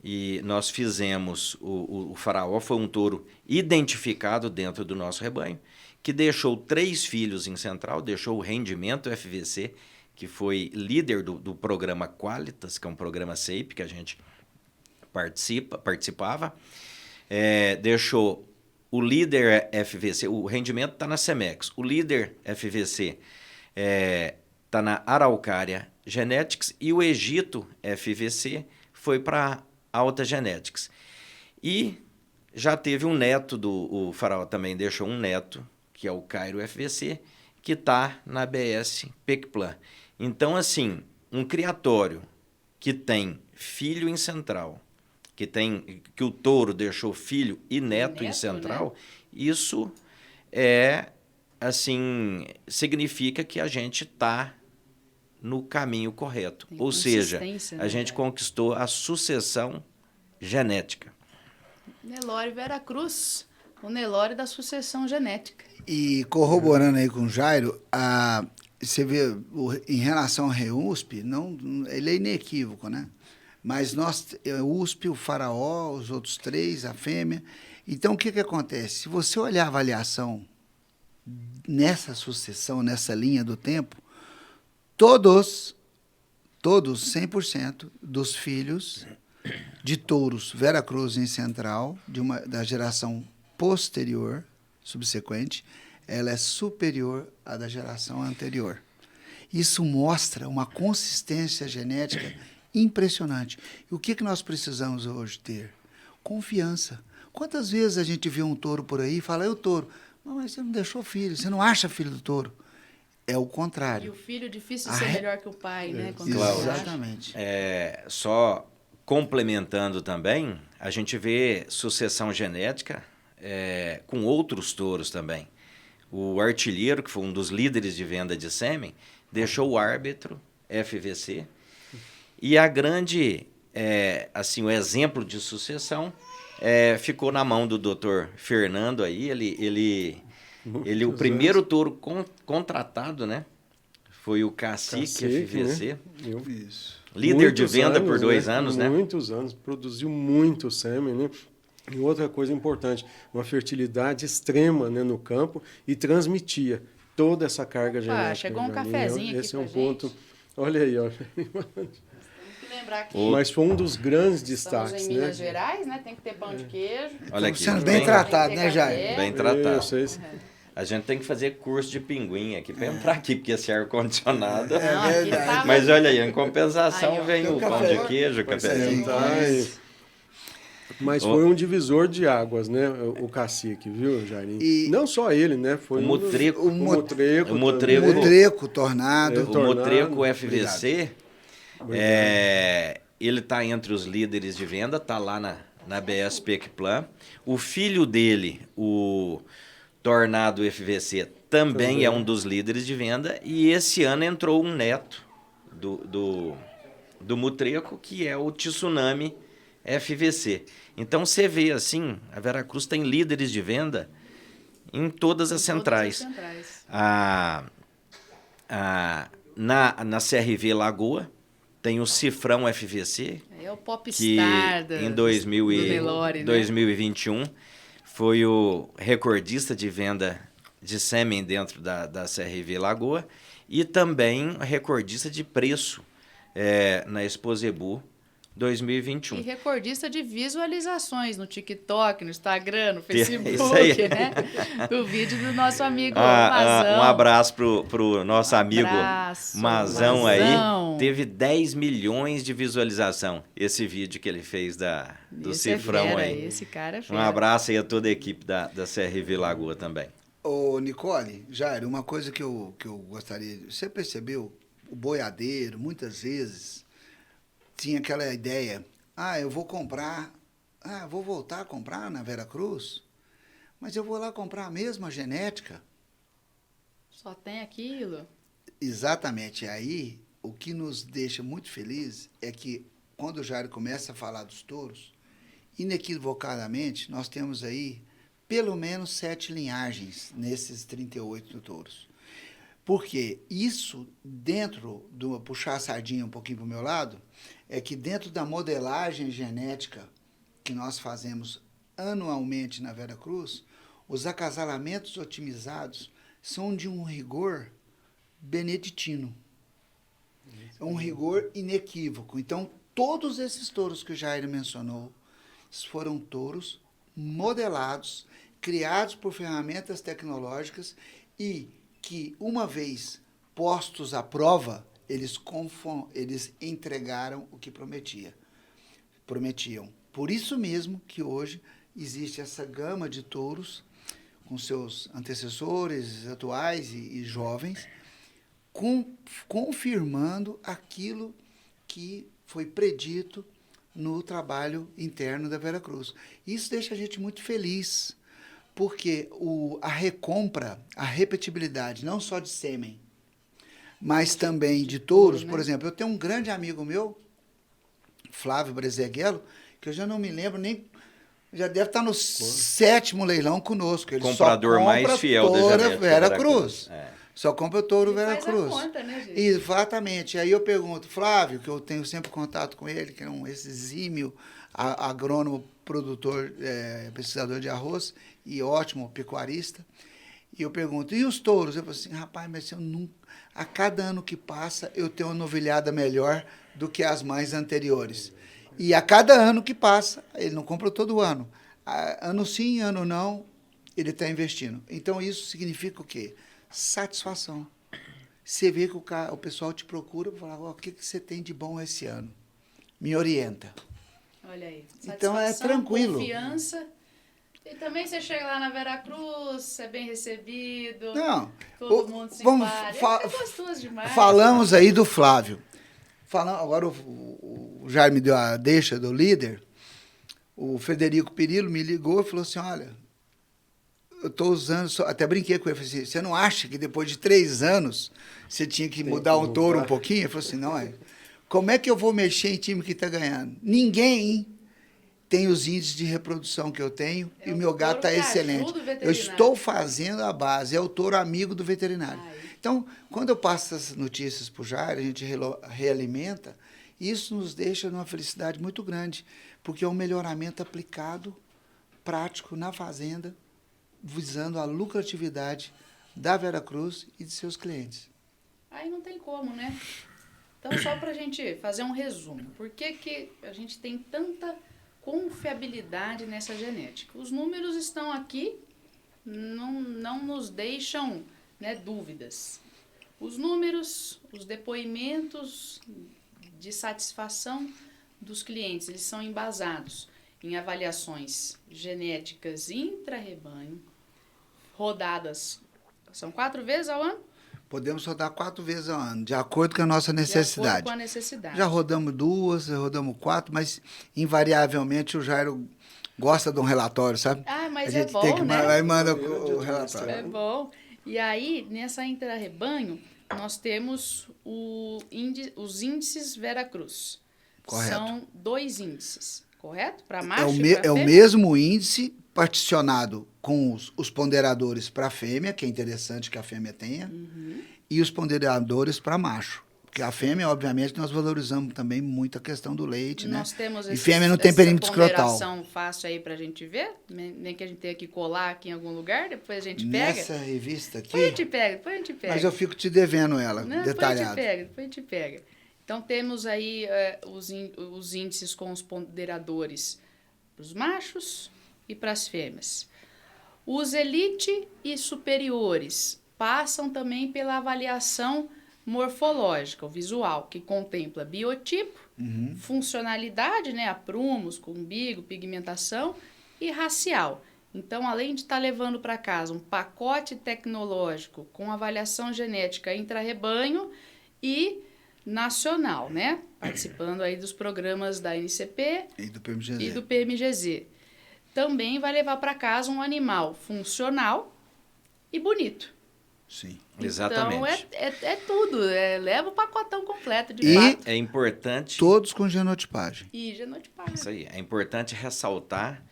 [SPEAKER 5] E nós fizemos, o Faraó foi um touro identificado dentro do nosso rebanho, que deixou 3 filhos em central, deixou o rendimento FVC, que foi líder do programa Qualitas, que é um programa SEIP, que a gente participava, deixou o líder FVC, o rendimento está na Semex, o líder FVC está na Araucária Genetics e o Egito FVC foi para Alta Genetics. E já teve um neto, o Faraó também deixou um neto, que é o Cairo FVC, que está na BS Pecplan. Então, assim, um criatório que tem filho em central, que o touro deixou filho e neto em central, né? Isso significa que a gente está no caminho correto. Ou seja, a gente conquistou a sucessão genética.
[SPEAKER 1] Nelore Veracruz, o Nelore da sucessão genética.
[SPEAKER 4] E corroborando aí com o Jairo, você vê, em relação ao Renhusp, ele é inequívoco, né? Mas o USP, o Faraó, os outros 3, a fêmea. Então, o que acontece? Se você olhar a avaliação nessa sucessão, nessa linha do tempo, todos 100% dos filhos de touros Veracruz em central, da geração posterior, subsequente, ela é superior à da geração anterior. Isso mostra uma consistência genética impressionante. E o que nós precisamos hoje ter? Confiança. Quantas vezes a gente vê um touro por aí e fala, o touro, mas você não deixou filho, você não acha filho do touro. É o contrário.
[SPEAKER 1] E o filho difícil de ser melhor que o pai, né?
[SPEAKER 4] Exatamente.
[SPEAKER 5] Só complementando também, a gente vê sucessão genética com outros touros também. O Artilheiro, que foi um dos líderes de venda de sêmen, deixou o Árbitro FVC. E a grande, o exemplo de sucessão ficou na mão do Dr. Fernando aí. Ele Ele, o primeiro touro contratado, né? Foi o Cacique FVC.
[SPEAKER 3] Né?
[SPEAKER 4] Isso.
[SPEAKER 5] Líder de venda
[SPEAKER 3] anos,
[SPEAKER 5] por 2
[SPEAKER 3] né?
[SPEAKER 5] anos, né?
[SPEAKER 3] Muitos anos, produziu muito sêmen, né? E outra coisa importante, uma fertilidade extrema, né, no campo e transmitia toda essa carga genética.
[SPEAKER 1] Chegou um cafezinho aqui
[SPEAKER 3] Esse é um
[SPEAKER 1] pra
[SPEAKER 3] ponto.
[SPEAKER 1] gente.
[SPEAKER 3] Olha aí, ó.
[SPEAKER 1] Temos que lembrar que
[SPEAKER 3] Mas foi um dos grandes
[SPEAKER 1] estamos
[SPEAKER 3] destaques,
[SPEAKER 1] em Minas
[SPEAKER 3] né?
[SPEAKER 1] Gerais, né? Tem que ter pão de queijo.
[SPEAKER 5] Olha aqui.
[SPEAKER 4] Sendo bem tratado,
[SPEAKER 1] Tem que
[SPEAKER 4] né,
[SPEAKER 1] ter
[SPEAKER 4] Jair?
[SPEAKER 1] café.
[SPEAKER 5] Bem tratado.
[SPEAKER 3] Isso.
[SPEAKER 5] A gente tem que fazer curso de pinguim aqui para entrar aqui, porque esse ar-condicionado.
[SPEAKER 1] Não, aqui tá-
[SPEAKER 5] Mas olha aí, em compensação
[SPEAKER 1] Aí, ó.
[SPEAKER 5] vem
[SPEAKER 4] Tem
[SPEAKER 5] o
[SPEAKER 4] café.
[SPEAKER 5] pão de queijo, o cafezinho.
[SPEAKER 3] Tá aí. Mas foi um divisor de águas, né? O Cacique, viu, Jairinho?
[SPEAKER 4] E-
[SPEAKER 3] Não só ele, né? Foi
[SPEAKER 5] O Motreco.
[SPEAKER 3] O Motreco.
[SPEAKER 5] O Motreco.
[SPEAKER 3] também.
[SPEAKER 4] Motreco, Tornado.
[SPEAKER 5] O
[SPEAKER 3] Tornado.
[SPEAKER 5] Motreco FVC, ele está entre os líderes de venda, está lá na BS Pecplan. O filho dele, o Tornado FVC, também é um dos líderes de venda. E esse ano entrou um neto do Motreco, que é o Tsunami FVC. Então você vê assim, a Veracruz tem líderes de venda em todas as centrais. Na CRV Lagoa tem o Cifrão FVC,
[SPEAKER 1] É o
[SPEAKER 5] que
[SPEAKER 1] popstar
[SPEAKER 5] em
[SPEAKER 1] do Nelore, né?
[SPEAKER 5] 2021 foi o recordista de venda de sêmen dentro da CRV Lagoa e também recordista de preço na Exposebu 2021.
[SPEAKER 1] E recordista de visualizações no TikTok, no Instagram, no
[SPEAKER 5] Isso
[SPEAKER 1] Facebook,
[SPEAKER 5] aí.
[SPEAKER 1] né? Do vídeo do nosso amigo Mazão.
[SPEAKER 5] Um abraço pro nosso amigo
[SPEAKER 1] Abraço,
[SPEAKER 5] Mazão
[SPEAKER 1] Mazão.
[SPEAKER 5] aí. Teve 10 milhões de visualização esse vídeo que ele fez do
[SPEAKER 1] Esse é
[SPEAKER 5] Cifrão
[SPEAKER 1] fera,
[SPEAKER 5] aí.
[SPEAKER 1] Esse cara é
[SPEAKER 5] Um
[SPEAKER 1] fera.
[SPEAKER 5] abraço aí a toda a equipe da CRV Lagoa também.
[SPEAKER 4] Ô, Nicole, Jair, uma coisa que eu gostaria... Você percebeu? O boiadeiro, muitas vezes, tinha aquela ideia, eu vou comprar, vou voltar a comprar na Veracruz, mas eu vou lá comprar a mesma genética.
[SPEAKER 1] Só tem aquilo.
[SPEAKER 4] Exatamente. Aí, o que nos deixa muito felizes é que, quando o Jair começa a falar dos touros, inequivocadamente, nós temos aí pelo menos 7 linhagens nesses 38 touros. Porque isso, dentro do... Puxar a sardinha um pouquinho para o meu lado, é que dentro da modelagem genética que nós fazemos anualmente na Veracruz, os acasalamentos otimizados são de um rigor beneditino. É um rigor inequívoco. Então, todos esses touros que o Jair mencionou foram touros modelados, criados por ferramentas tecnológicas e que, uma vez postos à prova, eles entregaram o que prometiam. Por isso mesmo que hoje existe essa gama de touros com seus antecessores atuais e jovens, confirmando aquilo que foi predito no trabalho interno da Veracruz. Isso deixa a gente muito feliz, porque a recompra, a repetibilidade, não só de sêmen, mas também de touros, por exemplo, eu tenho um grande amigo meu, Flávio Brezeguelo, que eu já não me lembro nem... Já deve estar no 7º leilão conosco. Ele
[SPEAKER 5] Comprador
[SPEAKER 4] só
[SPEAKER 5] mais fiel da genética
[SPEAKER 4] Veracruz.
[SPEAKER 5] É.
[SPEAKER 4] Só compra touro
[SPEAKER 1] Ele faz a
[SPEAKER 4] Veracruz.
[SPEAKER 1] conta, né, gente?
[SPEAKER 4] Exatamente. Aí eu pergunto, Flávio, que eu tenho sempre contato com ele, que é um exímio agrônomo, produtor, pesquisador de arroz e ótimo pecuarista. E eu pergunto, e os touros? Eu falo assim, rapaz, mas eu nunca... A cada ano que passa, eu tenho uma novilhada melhor do que as mães anteriores. E a cada ano que passa, ele não compra todo ano. Ano sim, ano não, ele está investindo. Então, isso significa o quê? Satisfação. Você vê que o pessoal te procura e fala, o que você tem de bom esse ano? Me orienta.
[SPEAKER 1] Olha aí.
[SPEAKER 4] Então, é
[SPEAKER 1] Satisfação,
[SPEAKER 4] tranquilo.
[SPEAKER 1] Confiança. E também você chega lá na Veracruz, é bem recebido.
[SPEAKER 4] Não,
[SPEAKER 1] Todo mundo se
[SPEAKER 4] vamos
[SPEAKER 1] é gostoso demais.
[SPEAKER 4] Falamos aí do Flávio. Agora o Jair me deu a deixa do líder. O Frederico Perillo me ligou e falou assim, olha, eu estou usando... Até brinquei com ele, falei assim, você não acha que depois de 3 anos você tinha que mudar o touro um pouquinho? Ele falou assim, não, como é que eu vou mexer em time que está ganhando? Ninguém tem os índices de reprodução que eu tenho e o meu gato está
[SPEAKER 1] touro que
[SPEAKER 4] excelente.
[SPEAKER 1] ajuda o
[SPEAKER 4] Eu
[SPEAKER 1] veterinário.
[SPEAKER 4] estou fazendo a base, é o touro amigo do veterinário. Então, quando eu passo essas notícias para o Jair, a gente realimenta, isso nos deixa numa felicidade muito grande, porque é um melhoramento aplicado, prático, na fazenda, visando a lucratividade da Veracruz e de seus clientes.
[SPEAKER 1] Aí não tem como, né? Então, só para a gente fazer um resumo. Por que, que a gente tem tanta confiabilidade nessa genética? Os números estão aqui, não nos deixam, né, dúvidas. Os números, os depoimentos de satisfação dos clientes, eles são embasados em avaliações genéticas intra-rebanho, rodadas, são 4 vezes ao ano?
[SPEAKER 4] Podemos rodar 4 vezes ao ano, de acordo com a nossa
[SPEAKER 1] De
[SPEAKER 4] necessidade.
[SPEAKER 1] acordo com a necessidade.
[SPEAKER 4] Já rodamos 2, já rodamos 4, mas invariavelmente o Jairo gosta de um relatório, sabe?
[SPEAKER 1] Ah, mas
[SPEAKER 4] a
[SPEAKER 1] é
[SPEAKER 4] gente
[SPEAKER 1] bom,
[SPEAKER 4] tem que
[SPEAKER 1] né?
[SPEAKER 4] aí manda
[SPEAKER 3] Eu
[SPEAKER 4] o relatório.
[SPEAKER 1] É bom. E aí, nessa intra-rebanho, nós temos os índices Veracruz.
[SPEAKER 4] Correto.
[SPEAKER 1] São 2 índices, correto? Para
[SPEAKER 4] É
[SPEAKER 1] macho
[SPEAKER 4] o,
[SPEAKER 1] e pra
[SPEAKER 4] é o
[SPEAKER 1] fêmea?
[SPEAKER 4] mesmo índice particionado com os ponderadores para fêmea, que é interessante que a fêmea tenha, e os ponderadores para macho. Porque a fêmea, obviamente, nós valorizamos também muito a questão do leite, né?
[SPEAKER 1] Nós temos
[SPEAKER 4] E fêmea não tem perímetro escrotal.
[SPEAKER 1] essa ponderação fácil aí pra gente ver, nem que a gente tenha que colar aqui em algum lugar, depois a gente pega.
[SPEAKER 4] Nessa revista aqui,
[SPEAKER 1] Depois a gente pega, depois a gente pega.
[SPEAKER 4] mas eu fico te devendo ela,
[SPEAKER 1] Não,
[SPEAKER 4] detalhado.
[SPEAKER 1] depois a gente pega. Então, temos aí os índices com os ponderadores para os machos e para as fêmeas. Os elite e superiores passam também pela avaliação morfológica, o visual, que contempla biotipo, funcionalidade, né, aprumos, com umbigo, pigmentação e racial. Então, além de estar levando para casa um pacote tecnológico com avaliação genética intra-rebanho e nacional, né? Participando aí dos programas da NCP
[SPEAKER 4] E do PMGZ.
[SPEAKER 1] e do PMGZ. Também vai levar para casa um animal funcional e bonito.
[SPEAKER 4] Sim.
[SPEAKER 5] Exatamente.
[SPEAKER 1] Então, é tudo. Leva o pacotão completo de
[SPEAKER 4] E-
[SPEAKER 1] fato.
[SPEAKER 5] É importante.
[SPEAKER 4] Todos com genotipagem.
[SPEAKER 1] E genotipagem.
[SPEAKER 5] Isso aí. É importante ressaltar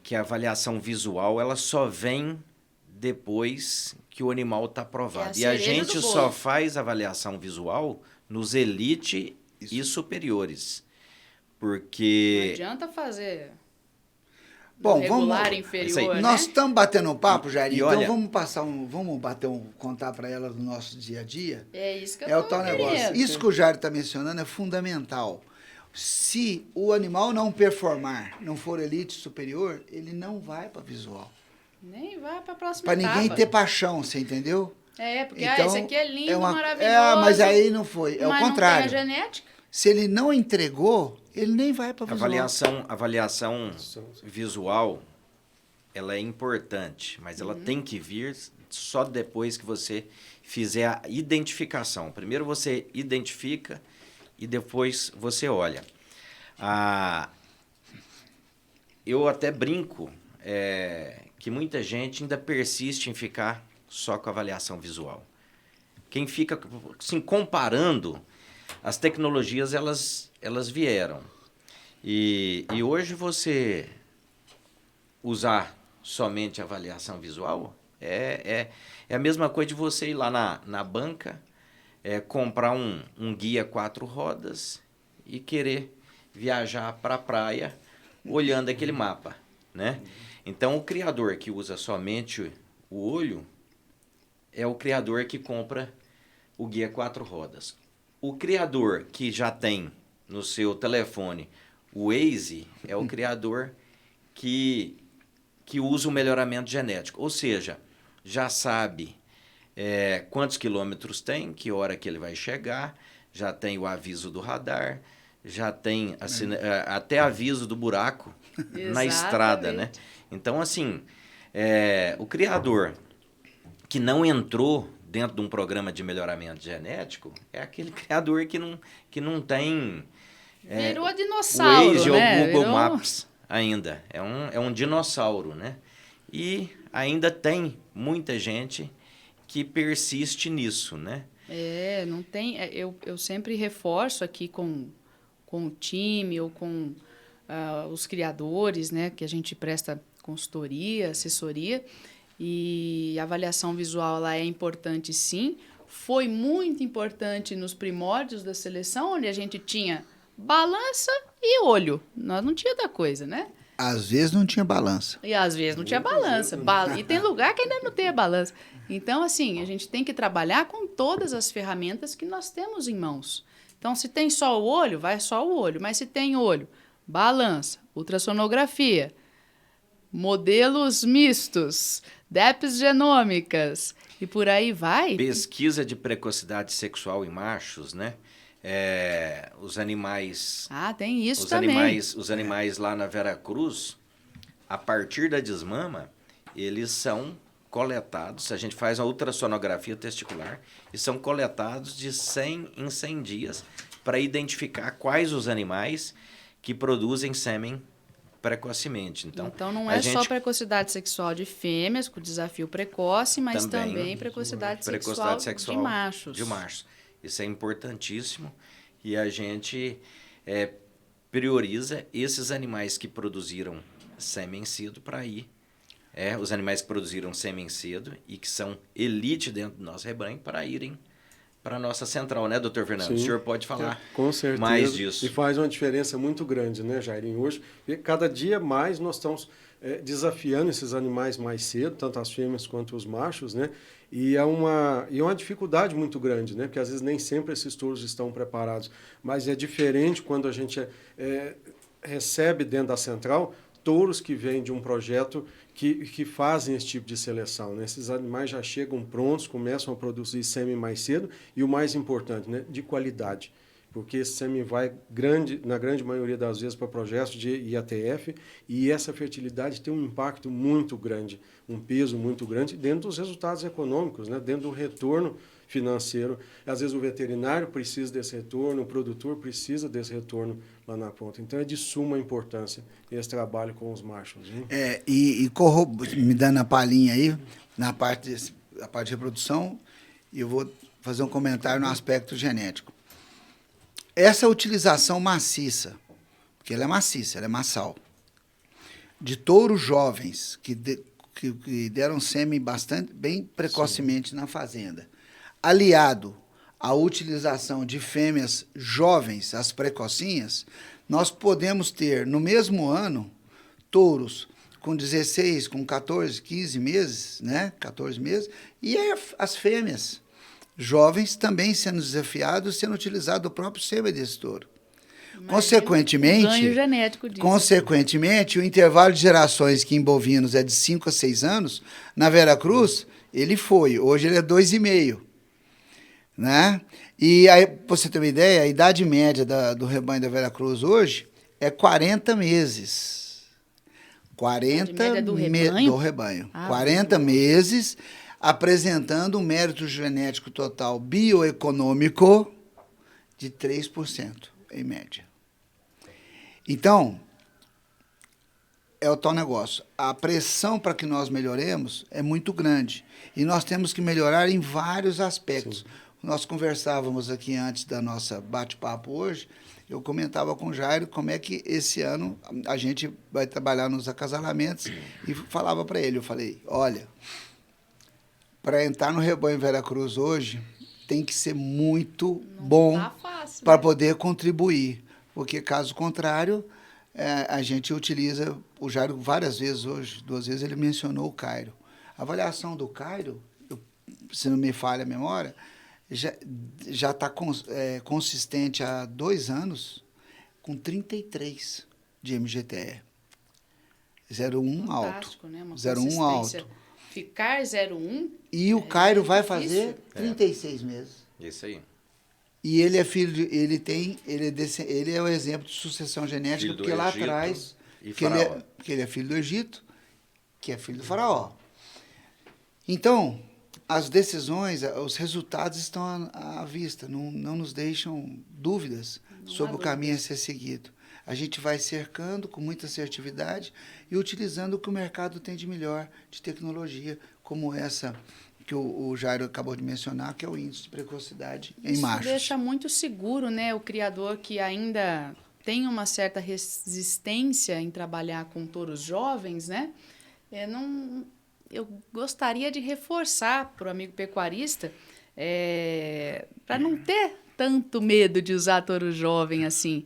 [SPEAKER 5] que a avaliação visual ela só vem depois que o animal está aprovado.
[SPEAKER 1] É
[SPEAKER 5] E a
[SPEAKER 1] cereja
[SPEAKER 5] gente
[SPEAKER 1] do bolo.
[SPEAKER 5] só faz avaliação visual nos elite
[SPEAKER 4] Isso.
[SPEAKER 5] e superiores.
[SPEAKER 1] Não
[SPEAKER 5] Porque
[SPEAKER 1] adianta fazer
[SPEAKER 4] Bom,
[SPEAKER 1] regular
[SPEAKER 4] vamos-
[SPEAKER 1] inferior,
[SPEAKER 5] Isso aí.
[SPEAKER 1] né?
[SPEAKER 4] Nós estamos batendo um papo, Jair,
[SPEAKER 5] E
[SPEAKER 4] então
[SPEAKER 5] olha-
[SPEAKER 4] vamos contar para ela do nosso dia a dia.
[SPEAKER 1] É isso que eu
[SPEAKER 4] É o
[SPEAKER 1] tô
[SPEAKER 4] tal negócio.
[SPEAKER 1] querendo.
[SPEAKER 4] Isso que o Jair está mencionando é fundamental. Se o animal não performar, não for elite superior, ele não vai para visual.
[SPEAKER 1] Nem vai para a próxima
[SPEAKER 4] Para ninguém
[SPEAKER 1] etapa.
[SPEAKER 4] ter paixão, você entendeu?
[SPEAKER 1] Porque
[SPEAKER 4] Então,
[SPEAKER 1] esse aqui é lindo,
[SPEAKER 4] uma-
[SPEAKER 1] maravilhoso.
[SPEAKER 4] mas aí não foi. É o
[SPEAKER 1] mas
[SPEAKER 4] contrário.
[SPEAKER 1] não tem a genética.
[SPEAKER 4] Se ele não entregou, ele nem vai para visual.
[SPEAKER 5] avaliação visual ela é importante, mas ela tem que vir só depois que você fizer a identificação. Primeiro você identifica e depois você olha. Eu até brinco que muita gente ainda persiste em ficar só com a avaliação visual. Quem fica assim, comparando, as tecnologias elas vieram. E hoje você usar somente a avaliação visual é a mesma coisa de você ir lá na banca, comprar um guia 4 rodas e querer viajar para a praia olhando aquele mapa, né? Então, o criador que usa somente o olho é o criador que compra o guia 4 rodas. O criador que já tem no seu telefone o Waze é o criador que usa o melhoramento genético. Ou seja, já sabe quantos quilômetros tem, que hora que ele vai chegar, já tem o aviso do radar, já tem até aviso do buraco na estrada, né? Então, assim, o criador que não entrou dentro de um programa de melhoramento genético é aquele criador que não tem
[SPEAKER 1] Virou
[SPEAKER 5] o
[SPEAKER 1] dinossauro,
[SPEAKER 5] Waze
[SPEAKER 1] né?
[SPEAKER 5] ou o Google
[SPEAKER 1] Virou-
[SPEAKER 5] Maps ainda. É um dinossauro, né? E ainda tem muita gente que persiste nisso, né?
[SPEAKER 1] Não tem. Eu sempre reforço aqui com o time ou com os criadores, né, que a gente presta consultoria, assessoria, e a avaliação visual lá é importante, sim. Foi muito importante nos primórdios da seleção, onde a gente tinha balança e olho. Nós não tinha outra coisa, né?
[SPEAKER 4] Às vezes não tinha balança.
[SPEAKER 1] E às vezes não tinha balança. E tem lugar que ainda não tem a balança. Então, assim, a gente tem que trabalhar com todas as ferramentas que nós temos em mãos. Então, se tem só o olho, vai só o olho. Mas se tem olho, balança, ultrassonografia, modelos mistos, DEPs genômicas e por aí vai.
[SPEAKER 5] Pesquisa de precocidade sexual em machos, né? Os animais...
[SPEAKER 1] tem isso também.
[SPEAKER 5] Os animais lá na Veracruz, a partir da desmama, eles são coletados, a gente faz uma ultrassonografia testicular, e são coletados de 100 em 100 dias para identificar quais os animais que produzem sêmen precocemente. Então
[SPEAKER 1] não é só precocidade sexual de fêmeas, com desafio precoce, mas também precocidade sexual de machos.
[SPEAKER 5] De machos. Isso é importantíssimo e a gente prioriza esses animais que produziram sêmen cedo para ir. Os animais que produziram sêmen cedo e que são elite dentro do nosso rebanho para irem para a nossa central, né, doutor Fernando? Sim, o senhor pode falar
[SPEAKER 3] com certeza,
[SPEAKER 5] mais disso.
[SPEAKER 3] E faz uma diferença muito grande, né, Jairinho? Hoje, cada dia mais nós estamos desafiando esses animais mais cedo, tanto as fêmeas quanto os machos, né? E é uma dificuldade muito grande, né? Porque às vezes nem sempre esses touros estão preparados. Mas é diferente quando a gente recebe dentro da central touros que vêm de um projeto que fazem esse tipo de seleção, né? Esses animais já chegam prontos, começam a produzir sêmen mais cedo e o mais importante, né, de qualidade, porque esse sêmen vai na grande maioria das vezes para projetos de IATF e essa fertilidade tem um impacto muito grande, um peso muito grande dentro dos resultados econômicos, né, dentro do retorno financeiro. Às vezes o veterinário precisa desse retorno, o produtor precisa desse retorno lá na ponta. Então é de suma importância esse trabalho com os machos. Né?
[SPEAKER 4] Me dando a palhinha aí, na parte de reprodução, eu vou fazer um comentário no aspecto genético. Essa utilização maciça, porque ela é maciça, ela é massal, de touros jovens que deram sêmen bem precocemente na fazenda, aliado à utilização de fêmeas jovens, as precocinhas, nós podemos ter, no mesmo ano, touros com 16, com 14, 15 meses, né? 14 meses, e as fêmeas jovens também sendo desafiados, sendo utilizado o próprio sêmen desse touro. Consequentemente,
[SPEAKER 1] ganho genético disso.
[SPEAKER 4] Consequentemente, o intervalo de gerações que em bovinos é de 5 a 6 anos, na Veracruz, hoje ele é 2,5. Né? E aí, para você ter uma ideia, a idade média do rebanho da Veracruz hoje é 40 meses. 40
[SPEAKER 1] do
[SPEAKER 4] rebanho. 40 meses, apresentando um mérito genético total bioeconômico de 3%, em média. Então, é o tal negócio. A pressão para que nós melhoremos é muito grande. E nós temos que melhorar em vários aspectos. Sim. Nós conversávamos aqui antes da nossa bate-papo hoje, eu comentava com o Jairo como é que esse ano a gente vai trabalhar nos acasalamentos e falava para ele, eu falei, olha, para entrar no rebanho Veracruz hoje tem que ser muito bom para poder contribuir, porque caso contrário, a gente utiliza, o Jairo várias vezes hoje, 2 vezes ele mencionou o Cairo. A avaliação do Cairo, se não me falha a memória, já está consistente há 2 anos com 33 de MGTE. 0,1 alto.
[SPEAKER 1] Né?
[SPEAKER 4] 0,1 alto.
[SPEAKER 1] Ficar 0,1.
[SPEAKER 4] E o Cairo vai fazer 36 meses.
[SPEAKER 5] Isso aí.
[SPEAKER 4] E ele é filho ele é o exemplo de sucessão genética, porque lá atrás que ele é filho do Egito, que é filho do faraó. Então, as decisões, os resultados estão à vista, não nos deixam dúvidas sobre o caminho a ser seguido. A gente vai cercando com muita assertividade e utilizando o que o mercado tem de melhor, de tecnologia, como essa que o Jairo acabou de mencionar, que é o índice de precocidade em machos.
[SPEAKER 1] Isso deixa muito seguro, né, o criador que ainda tem uma certa resistência em trabalhar com touros jovens, né? Eu gostaria de reforçar para o amigo pecuarista para não ter tanto medo de usar touro jovem assim,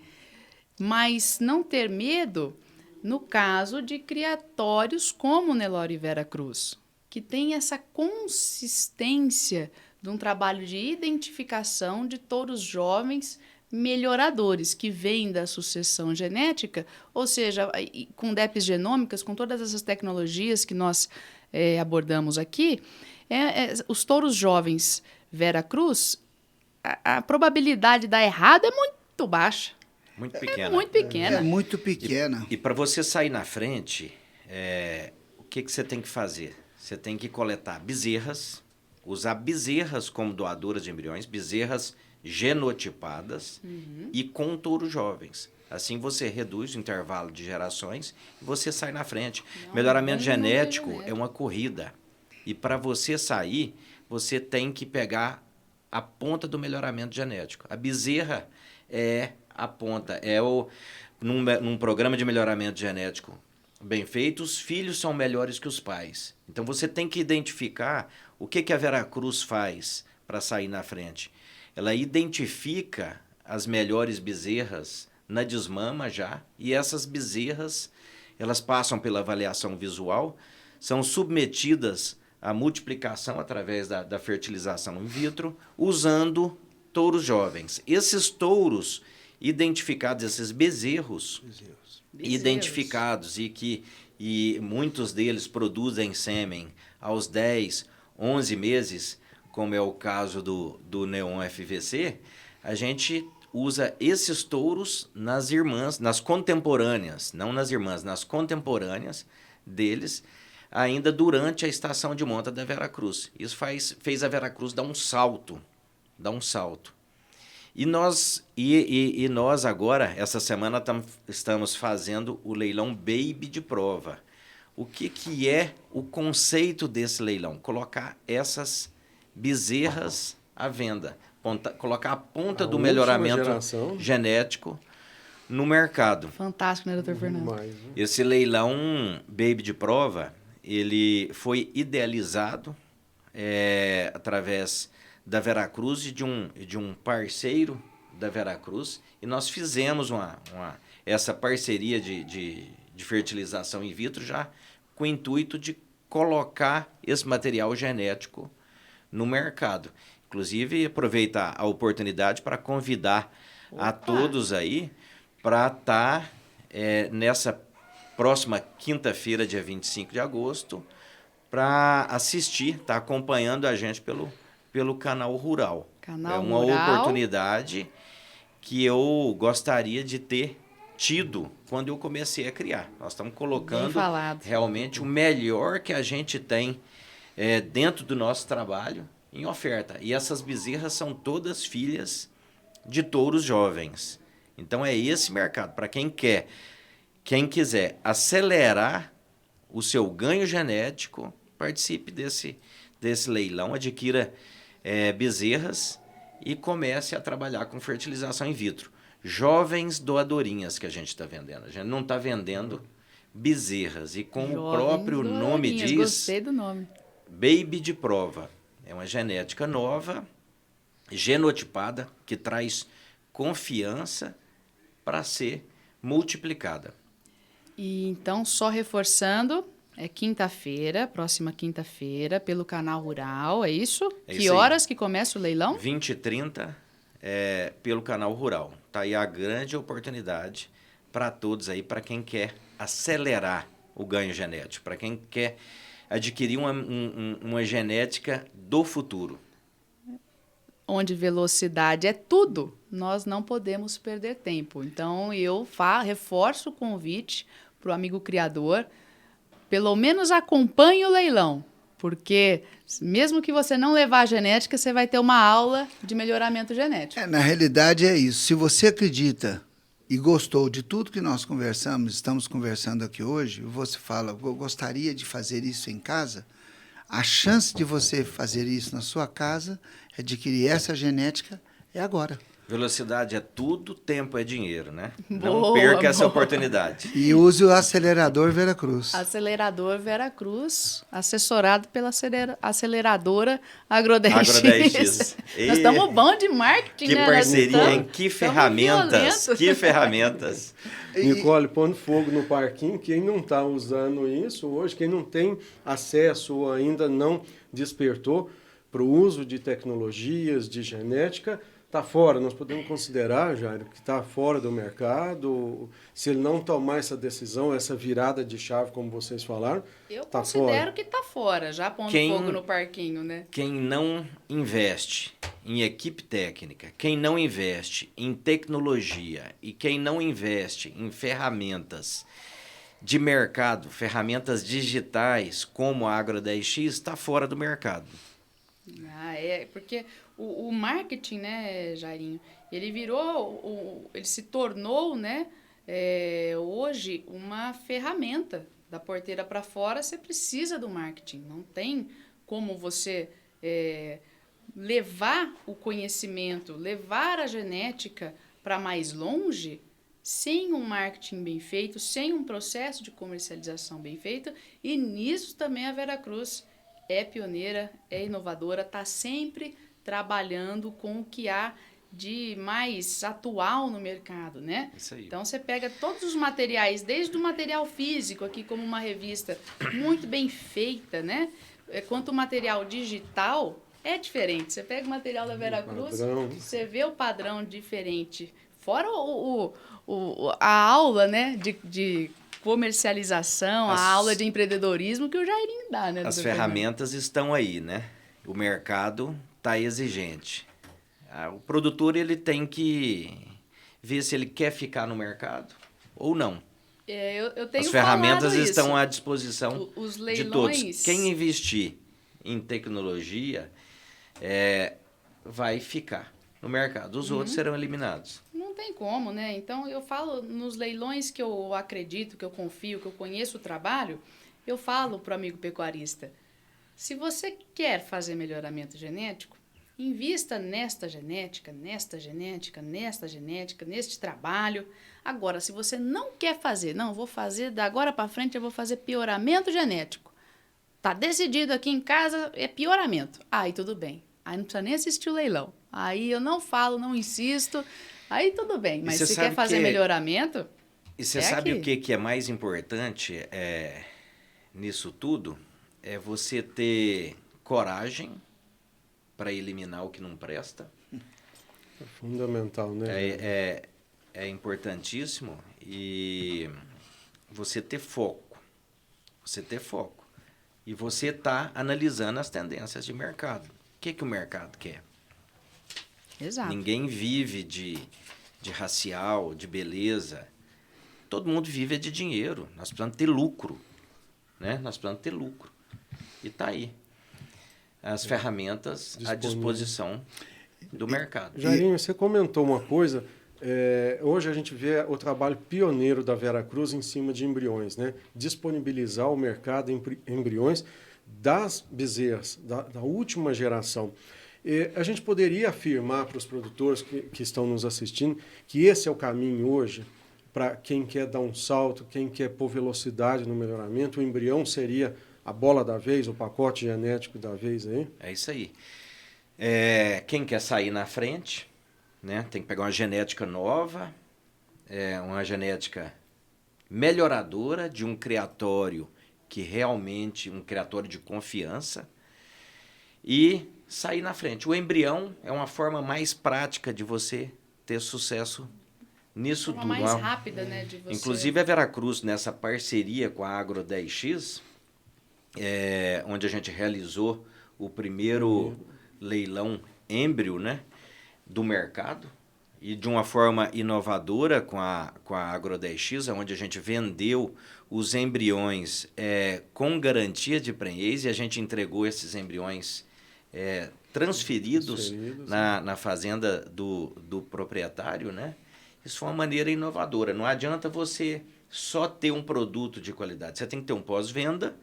[SPEAKER 1] mas não ter medo no caso de criatórios como o Nelore Vera Cruz, que tem essa consistência de um trabalho de identificação de touros jovens melhoradores, que vêm da sucessão genética, ou seja, com DEPs genômicas, com todas essas tecnologias que nós abordamos aqui, os touros jovens Vera Cruz, a probabilidade de dar errado é muito baixa.
[SPEAKER 5] Muito pequena.
[SPEAKER 1] É muito pequena.
[SPEAKER 4] É muito pequena.
[SPEAKER 5] E para você sair na frente, o que você tem que fazer? Você tem que coletar bezerras, usar bezerras como doadoras de embriões, bezerras genotipadas e com touros jovens. Assim você reduz o intervalo de gerações e você sai na frente. Melhoramento genético é uma corrida. E para você sair, você tem que pegar a ponta do melhoramento genético. A bezerra é a ponta. Num programa de melhoramento genético bem feito, os filhos são melhores que os pais. Então você tem que identificar o que a Vera Cruz faz para sair na frente. Ela identifica as melhores bezerras na desmama já, e essas bezerras, elas passam pela avaliação visual, são submetidas à multiplicação através da fertilização in vitro, usando touros jovens. Esses touros identificados, esses bezerros identificados e muitos deles produzem sêmen aos 10, 11 meses, como é o caso do Neon FVC, a gente usa esses touros nas contemporâneas, não nas irmãs, nas contemporâneas deles, ainda durante a estação de monta da Vera Cruz. Isso fez a Vera Cruz dar um salto. E nós agora, essa semana, estamos fazendo o leilão Baby de prova. O que é o conceito desse leilão? Colocar essas bezerras à venda. Colocar a ponta do melhoramento genético no mercado.
[SPEAKER 1] Fantástico, né, doutor Fernando?
[SPEAKER 5] Esse leilão Baby de prova, ele foi idealizado através da Vera Cruz e de um parceiro da Vera Cruz, e nós fizemos essa parceria de fertilização in vitro já com o intuito de colocar esse material genético no mercado. Inclusive, aproveitar a oportunidade para convidar a todos aí para estar nessa próxima quinta-feira, dia 25 de agosto, para assistir, tá acompanhando a gente pelo Canal Rural.
[SPEAKER 1] Canal
[SPEAKER 5] uma
[SPEAKER 1] Rural.
[SPEAKER 5] Oportunidade que eu gostaria de ter tido quando eu comecei a criar. Nós estamos colocando realmente o melhor que a gente tem dentro do nosso trabalho em oferta. E essas bezerras são todas filhas de touros jovens. Então é esse mercado. Para quem quiser acelerar o seu ganho genético, participe desse leilão, adquira bezerras e comece a trabalhar com fertilização in vitro. Jovens doadorinhas que a gente está vendendo. A gente não está vendendo bezerras. E como o próprio nome diz,
[SPEAKER 1] gostei do nome.
[SPEAKER 5] Baby de prova. É uma genética nova, genotipada, que traz confiança para ser multiplicada.
[SPEAKER 1] E então, só reforçando, quinta-feira, próxima quinta-feira, pelo Canal Rural, é isso? Que horas que começa o leilão?
[SPEAKER 5] 20h30, pelo Canal Rural. Tá aí a grande oportunidade para todos aí, para quem quer acelerar o ganho genético, para quem quer adquirir uma genética do futuro.
[SPEAKER 1] Onde velocidade é tudo, nós não podemos perder tempo. Então, eu reforço o convite para o amigo criador, pelo menos acompanhe o leilão, porque mesmo que você não levar a genética, você vai ter uma aula de melhoramento genético.
[SPEAKER 4] Na realidade é isso. Se você acredita e gostou de tudo que nós estamos conversando aqui hoje, você fala, eu gostaria de fazer isso em casa, a chance de você fazer isso na sua casa, adquirir essa genética, é agora.
[SPEAKER 5] Velocidade é tudo, tempo é dinheiro, né? Não
[SPEAKER 1] Boa,
[SPEAKER 5] perca essa
[SPEAKER 1] boa.
[SPEAKER 5] oportunidade.
[SPEAKER 4] E use o acelerador Veracruz.
[SPEAKER 1] Acelerador Veracruz, assessorado pela aceleradora Agro 10X.
[SPEAKER 5] Agro 10X.
[SPEAKER 1] Nós estamos bom de marketing,
[SPEAKER 5] Que
[SPEAKER 1] né?
[SPEAKER 5] parceria, hein? Que
[SPEAKER 1] Tamo
[SPEAKER 5] ferramentas,
[SPEAKER 1] violentos.
[SPEAKER 5] que ferramentas.
[SPEAKER 3] Nicole, pondo fogo no parquinho, quem não está usando isso hoje, quem não tem acesso ou ainda não despertou para o uso de tecnologias, de genética, está fora. Nós podemos considerar, Jairo, que está fora do mercado. Se ele não tomar essa decisão, essa virada de chave, como vocês falaram,
[SPEAKER 1] Eu
[SPEAKER 3] tá
[SPEAKER 1] considero
[SPEAKER 3] fora.
[SPEAKER 1] que está fora, já pondo
[SPEAKER 5] Quem-
[SPEAKER 1] fogo no parquinho, né?
[SPEAKER 5] Quem não investe em equipe técnica, quem não investe em tecnologia e quem não investe em ferramentas de mercado, ferramentas digitais como a Agro 10X, está fora do mercado.
[SPEAKER 1] Porque o marketing, né, Jairinho, ele virou, ele se tornou, né, hoje uma ferramenta. Da porteira para fora, você precisa do marketing. Não tem como você levar o conhecimento, levar a genética para mais longe sem um marketing bem feito, sem um processo de comercialização bem feito. E nisso também a Veracruz é pioneira, é inovadora, está sempre trabalhando com o que há de mais atual no mercado, né?
[SPEAKER 5] Isso aí.
[SPEAKER 1] Então você pega todos os materiais, desde o material físico, aqui como uma revista muito bem feita, né? Quanto o material digital é diferente. Você pega o material da Veracruz,
[SPEAKER 3] padrão.
[SPEAKER 1] você vê o padrão diferente. Fora a aula, né, de comercialização, a aula de empreendedorismo que o Jairinho dá, né?
[SPEAKER 5] As
[SPEAKER 1] doutor
[SPEAKER 5] ferramentas estão aí, né? O mercado está exigente. O produtor ele tem que ver se ele quer ficar no mercado ou não.
[SPEAKER 1] Eu tenho
[SPEAKER 5] As ferramentas
[SPEAKER 1] falado
[SPEAKER 5] estão
[SPEAKER 1] isso.
[SPEAKER 5] à disposição
[SPEAKER 1] Os
[SPEAKER 5] de
[SPEAKER 1] leilões...
[SPEAKER 5] todos. Quem investir em tecnologia vai ficar no mercado. Os outros serão eliminados.
[SPEAKER 1] Não tem como, né? Então, eu falo nos leilões que eu acredito, que eu confio, que eu conheço o trabalho, eu falo para o amigo pecuarista, se você quer fazer melhoramento genético, invista nesta genética, neste trabalho. Agora, se você não quer fazer, não, vou fazer, da agora para frente eu vou fazer pioramento genético. Tá decidido aqui em casa, é pioramento. Aí tudo bem. Aí não precisa nem assistir o leilão. Aí eu não falo, não insisto. Aí tudo bem. Mas se quer fazer melhoramento...
[SPEAKER 5] E você sabe o que é mais importante nisso tudo? É você ter coragem para eliminar o que não presta.
[SPEAKER 3] É fundamental, né?
[SPEAKER 5] É importantíssimo. E você ter foco. E você tá analisando as tendências de mercado. O que o mercado quer?
[SPEAKER 1] Exato.
[SPEAKER 5] Ninguém vive de racial, de beleza. Todo mundo vive de dinheiro. Nós precisamos ter lucro. Né? E tá aí. As ferramentas à disposição do mercado.
[SPEAKER 3] Jairinho, você comentou uma coisa. Hoje a gente vê o trabalho pioneiro da Veracruz em cima de embriões, né? Disponibilizar o mercado embriões das bezerras, da última geração. A gente poderia afirmar para os produtores que estão nos assistindo que esse é o caminho hoje para quem quer dar um salto, quem quer pôr velocidade no melhoramento. O embrião seria a bola da vez, o pacote genético da vez aí?
[SPEAKER 5] É isso aí. Quem quer sair na frente, né, tem que pegar uma genética nova, uma genética melhoradora de um criatório que realmente, um criatório de confiança, e sair na frente. O embrião é uma forma mais prática de você ter sucesso nisso tudo.
[SPEAKER 1] Uma mais rápida, né, de você...
[SPEAKER 5] Inclusive a Veracruz, nessa parceria com a Agro 10X, onde a gente realizou o primeiro leilão êmbrio, né, do mercado, e de uma forma inovadora com a Agro 10X, onde a gente vendeu os embriões com garantia de prenhez, e a gente entregou esses embriões transferidos na fazenda do proprietário, né? Isso foi uma maneira inovadora. Não adianta você só ter um produto de qualidade, você tem que ter um pós-venda,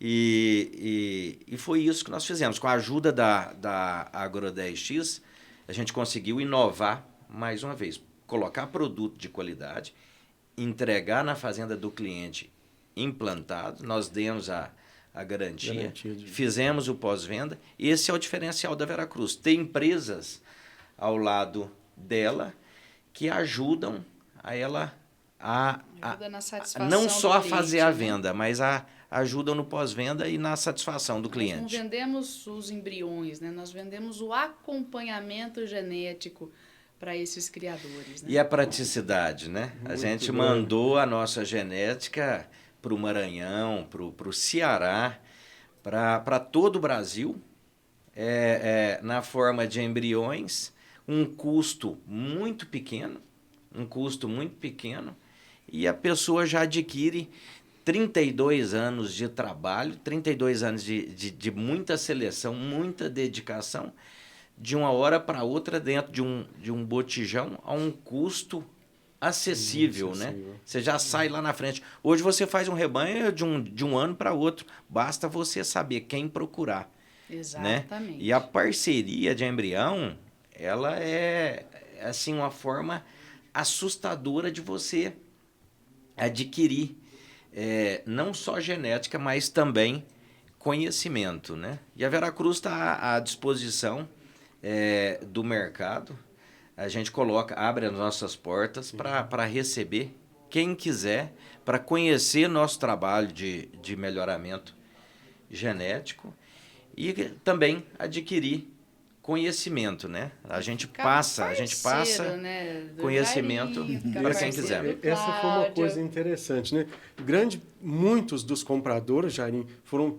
[SPEAKER 5] e foi isso que nós fizemos. Com a ajuda da Agro 10X, a gente conseguiu inovar mais uma vez, colocar produto de qualidade, entregar na fazenda do cliente implantado, nós demos a garantia, fizemos o pós-venda. Esse é o diferencial da Veracruz. Tem empresas ao lado dela que ajudam a ela não só a fazer a venda, mas ajudam no pós-venda e na satisfação do cliente.
[SPEAKER 1] Nós não vendemos os embriões, né? Nós vendemos o acompanhamento genético para esses criadores. Né?
[SPEAKER 5] E a praticidade, né? A gente mandou a nossa genética para o Maranhão, para o Ceará, para todo o Brasil, na forma de embriões, um custo muito pequeno, e a pessoa já adquire 32 anos de trabalho, 32 anos de muita seleção, muita dedicação, de uma hora para outra dentro de um botijão a um custo acessível, né? Você já sai lá na frente. Hoje você faz um rebanho de um ano para outro, basta você saber quem procurar.
[SPEAKER 1] Exatamente.
[SPEAKER 5] Né? E a parceria de embrião, ela é assim uma forma assustadora de você adquirir não só genética, mas também conhecimento, né? E a Veracruz está à disposição do mercado. A gente abre as nossas portas para receber quem quiser, para conhecer nosso trabalho de melhoramento genético e também adquirir conhecimento, né? A gente passa
[SPEAKER 1] né?
[SPEAKER 5] conhecimento para quem quiser.
[SPEAKER 3] Essa foi uma coisa interessante, né? Muitos dos compradores, Jairim, foram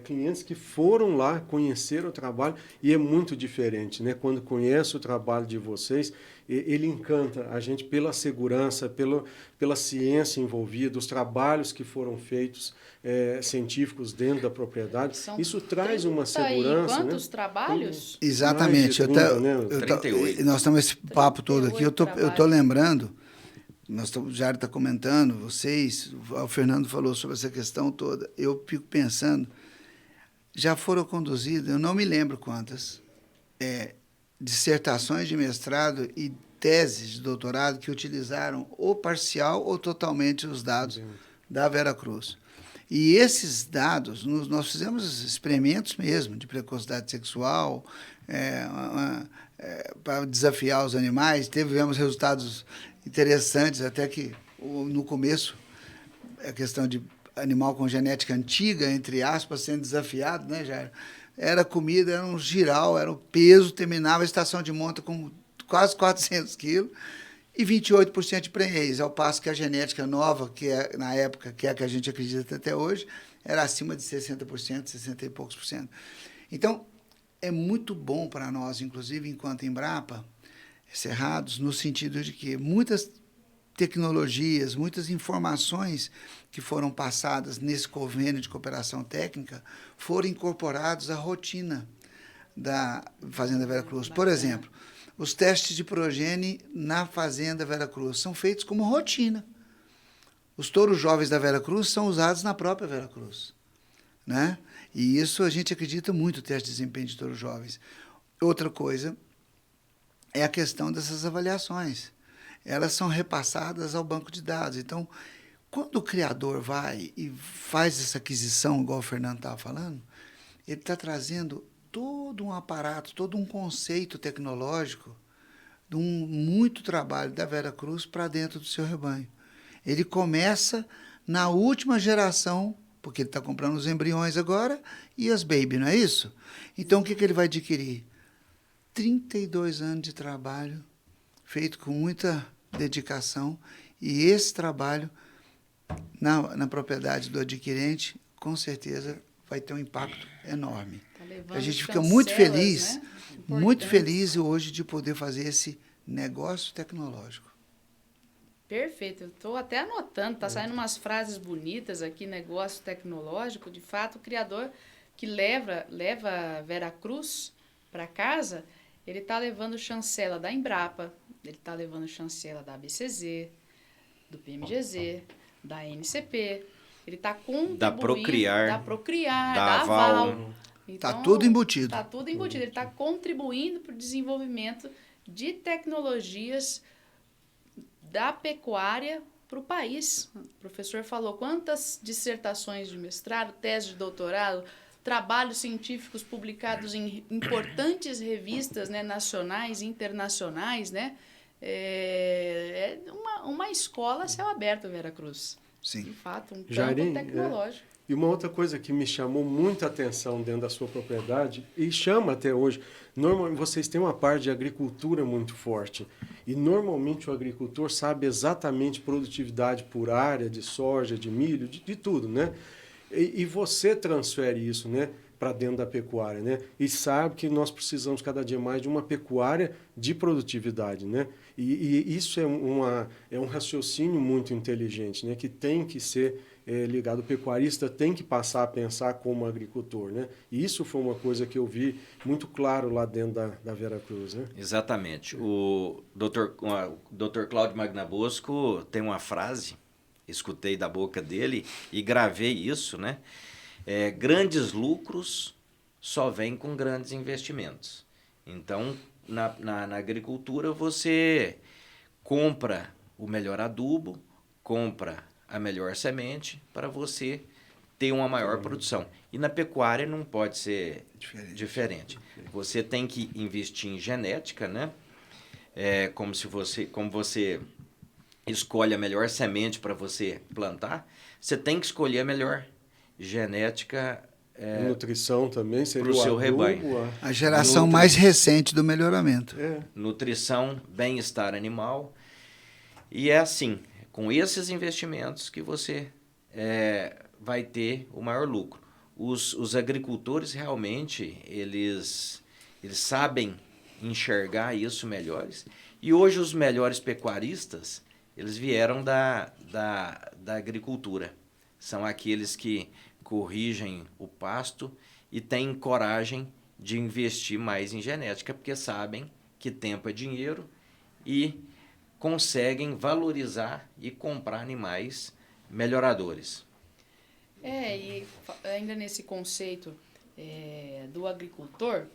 [SPEAKER 3] clientes que foram lá conhecer o trabalho e é muito diferente, né? Quando conhece o trabalho de vocês, ele encanta a gente pela segurança, pela ciência envolvida, os trabalhos que foram feitos científicos dentro da propriedade. Isso traz uma segurança.
[SPEAKER 1] Quantos
[SPEAKER 3] né?
[SPEAKER 1] trabalhos?
[SPEAKER 4] Exatamente.
[SPEAKER 5] 38.
[SPEAKER 4] Nós estamos esse papo todo aqui. Eu tô lembrando, o Jair está comentando, o Fernando falou sobre essa questão toda. Eu fico pensando, já foram conduzidas, eu não me lembro quantas, dissertações de mestrado e teses de doutorado que utilizaram ou parcial ou totalmente os dados da Veracruz. E esses dados, nós fizemos experimentos mesmo de precocidade sexual, para desafiar os animais, tivemos resultados interessantes, até que no começo, a questão de animal com genética antiga, entre aspas, sendo desafiado, né, Jair? Era comida, era um giral, era o peso, terminava a estação de monta com quase 400 quilos, e 28% de prenhez, ao passo que a genética nova, que na época, que é a que a gente acredita até hoje, era acima de 60%, 60 e poucos por cento. Então, é muito bom para nós, inclusive, enquanto Embrapa, Cerrados, no sentido de que muitas tecnologias, muitas informações que foram passadas nesse convênio de cooperação técnica foram incorporados à rotina da Fazenda Veracruz. Por exemplo, os testes de progênie na Fazenda Veracruz são feitos como rotina. Os touros jovens da Veracruz são usados na própria Veracruz, né? E isso a gente acredita muito, o teste de desempenho de touros jovens. Outra coisa é a questão dessas avaliações. Elas são repassadas ao banco de dados. Então, quando o criador vai e faz essa aquisição, igual o Fernando estava falando, ele está trazendo todo um aparato, todo um conceito tecnológico de muito trabalho da Veracruz para dentro do seu rebanho. Ele começa na última geração, porque ele está comprando os embriões agora e as baby, não é isso? Então, o que ele vai adquirir? 32 anos de trabalho, feito com muita dedicação, e esse trabalho na propriedade do adquirente, com certeza, vai ter um impacto enorme. A gente fica muito feliz, né? Muito feliz hoje de poder fazer esse negócio tecnológico.
[SPEAKER 1] Perfeito, eu estou até anotando, tá saindo umas frases bonitas aqui, negócio tecnológico. De fato, o criador que leva a Veracruz para casa, ele está levando chancela da Embrapa, ele está levando chancela da ABCZ, do PMGZ, da NCP, ele está contribuindo...
[SPEAKER 5] Da Procriar,
[SPEAKER 1] da Aval,
[SPEAKER 4] Está tudo embutido.
[SPEAKER 1] Está tudo embutido. Ele está contribuindo para o desenvolvimento de tecnologias da pecuária para o país. O professor falou quantas dissertações de mestrado, tese de doutorado, trabalhos científicos publicados em importantes revistas, né, nacionais e internacionais, né? É uma escola a céu aberto, Veracruz.
[SPEAKER 4] Sim.
[SPEAKER 1] De fato, um campo
[SPEAKER 3] Jairim,
[SPEAKER 1] tecnológico.
[SPEAKER 3] E uma outra coisa que me chamou muita atenção dentro da sua propriedade, e chama até hoje, normalmente vocês têm uma parte de agricultura muito forte. E normalmente o agricultor sabe exatamente produtividade por área, de soja, de milho, de tudo, né? E você transfere isso, né, para dentro da pecuária, né? E sabe que nós precisamos cada dia mais de uma pecuária de produtividade, né? E isso é um raciocínio muito inteligente, né, que tem que ser ligado. O pecuarista tem que passar a pensar como agricultor, né? E isso foi uma coisa que eu vi muito claro lá dentro da Veracruz, né?
[SPEAKER 5] Exatamente. O Dr. Cláudio Magnabosco tem uma frase, escutei da boca dele e gravei isso, né? Grandes lucros só vêm com grandes investimentos. Então, na agricultura, você compra o melhor adubo, compra a melhor semente para você ter uma maior produção. E na pecuária não pode ser diferente. Você tem que investir em genética, né? Como você escolhe a melhor semente para você plantar, você tem que escolher a melhor genética.
[SPEAKER 3] Nutrição também seria
[SPEAKER 5] pro
[SPEAKER 3] o
[SPEAKER 5] seu
[SPEAKER 3] adubo,
[SPEAKER 5] rebanho.
[SPEAKER 4] A geração mais recente do melhoramento.
[SPEAKER 5] Nutrição, bem-estar animal. E é assim, com esses investimentos que você vai ter o maior lucro. Os agricultores realmente, eles sabem enxergar isso melhores. E hoje os melhores pecuaristas, eles vieram da agricultura. São aqueles que corrigem o pasto e têm coragem de investir mais em genética, porque sabem que tempo é dinheiro e conseguem valorizar e comprar animais melhoradores.
[SPEAKER 1] E ainda nesse conceito do agricultor,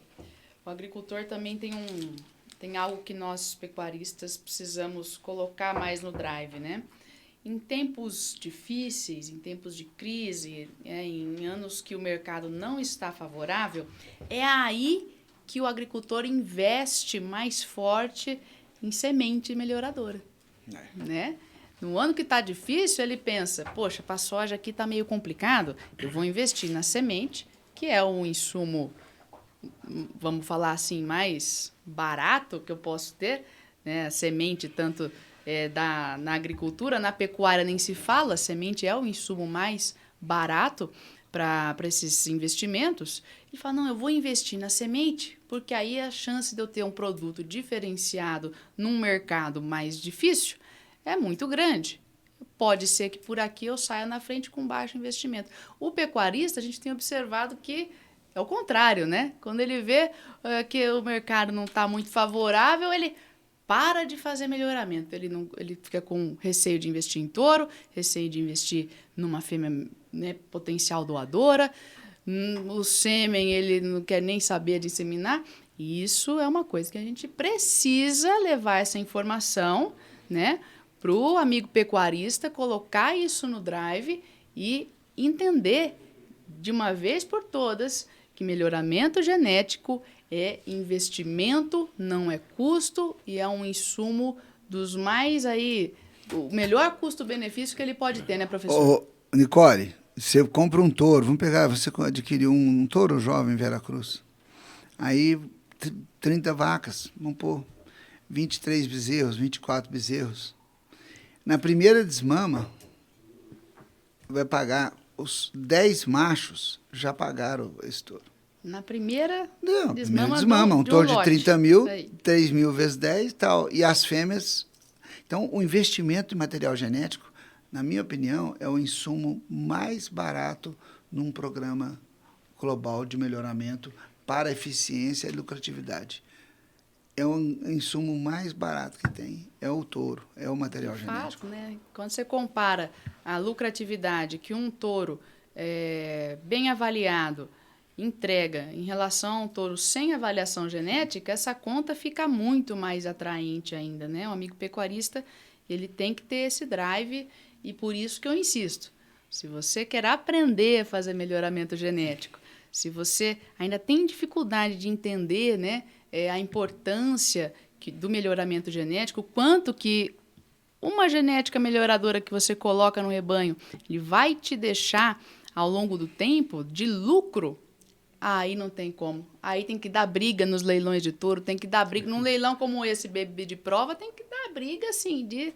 [SPEAKER 1] o agricultor também tem algo que nós pecuaristas precisamos colocar mais no drive, né? Em tempos difíceis, em tempos de crise, em anos que o mercado não está favorável, é aí que o agricultor investe mais forte em semente melhoradora, né? No ano que está difícil, ele pensa, poxa, para a soja aqui está meio complicado, eu vou investir na semente, que é um insumo, vamos falar assim, mais barato que eu posso ter, né? A semente tanto na agricultura, na pecuária nem se fala, a semente é o insumo mais barato para esses investimentos. Ele fala, não, eu vou investir na semente, porque aí a chance de eu ter um produto diferenciado num mercado mais difícil é muito grande. Pode ser que por aqui eu saia na frente com baixo investimento. O pecuarista, a gente tem observado que é o contrário, né? Quando ele vê que o mercado não está muito favorável, ele para de fazer melhoramento. Ele fica com receio de investir em touro, receio de investir numa fêmea, né, potencial doadora. O sêmen ele não quer nem saber de inseminar. E isso é uma coisa que a gente precisa levar essa informação, né, para o amigo pecuarista, colocar isso no drive e entender de uma vez por todas que melhoramento genético é investimento, não é custo e é um insumo dos mais aí, o melhor custo-benefício que ele pode ter, né, professor?
[SPEAKER 4] Nicole, você compra um touro, vamos pegar, você adquiriu um touro jovem em Veracruz, aí 30 vacas, vamos pôr 23 bezerros, 24 bezerros. Na primeira desmama, vai pagar, os 10 machos já pagaram esse touro.
[SPEAKER 1] Na primeira
[SPEAKER 4] desmama, um touro de 30 mil, 3 mil vezes 10 e tal. E as fêmeas. Então, o investimento em material genético, na minha opinião, é o insumo mais barato num programa global de melhoramento para eficiência e lucratividade. É o insumo mais barato que tem, é o touro, é o material genético.
[SPEAKER 1] Né? Quando você compara a lucratividade que um touro bem avaliado entrega em relação ao touro sem avaliação genética, essa conta fica muito mais atraente ainda, né? O amigo pecuarista, ele tem que ter esse drive e por isso que eu insisto. Se você quer aprender a fazer melhoramento genético, se você ainda tem dificuldade de entender, né, a importância do melhoramento genético, o quanto que uma genética melhoradora que você coloca no rebanho, ele vai te deixar ao longo do tempo de lucro, aí não tem como. Aí tem que dar briga nos leilões de touro, tem que dar briga. Num leilão como esse, bebê de prova, tem que dar briga, assim, de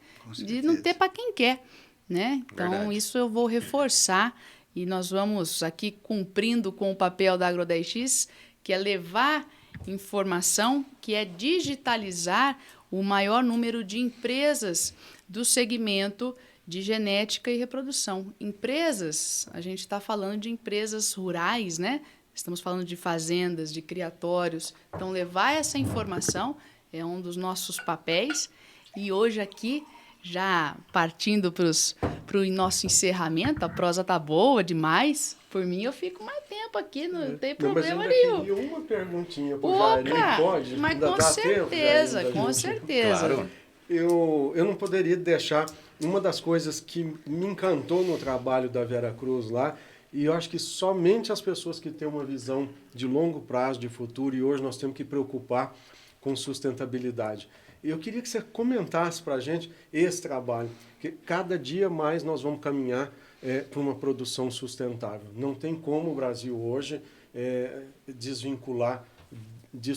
[SPEAKER 1] não ter para quem quer, né? Então,
[SPEAKER 5] Verdade.
[SPEAKER 1] isso eu vou reforçar e nós vamos aqui cumprindo com o papel da Agro10X, que é levar informação, que é digitalizar o maior número de empresas do segmento de genética e reprodução. Empresas, a gente está falando de empresas rurais, né? Estamos falando de fazendas, de criatórios. Então, levar essa informação é um dos nossos papéis. E hoje aqui, já partindo para o nosso encerramento, a prosa tá boa demais. Por mim, eu fico mais tempo aqui, não tem problema
[SPEAKER 3] mas
[SPEAKER 1] nenhum.
[SPEAKER 3] eu queria uma perguntinha para o
[SPEAKER 1] Opa,
[SPEAKER 3] Jair, pode?
[SPEAKER 1] mas
[SPEAKER 3] Ainda
[SPEAKER 1] com
[SPEAKER 3] dá tempo,
[SPEAKER 1] certeza,
[SPEAKER 3] Jair, da
[SPEAKER 1] com
[SPEAKER 3] gente?
[SPEAKER 1] certeza.
[SPEAKER 5] Claro.
[SPEAKER 3] Eu não poderia deixar uma das coisas que me encantou no trabalho da Vera Cruz lá, e eu acho que somente as pessoas que têm uma visão de longo prazo, de futuro, e hoje nós temos que preocupar com sustentabilidade. Eu queria que você comentasse para a gente esse trabalho, que cada dia mais nós vamos caminhar para uma produção sustentável. Não tem como o Brasil hoje desvincular de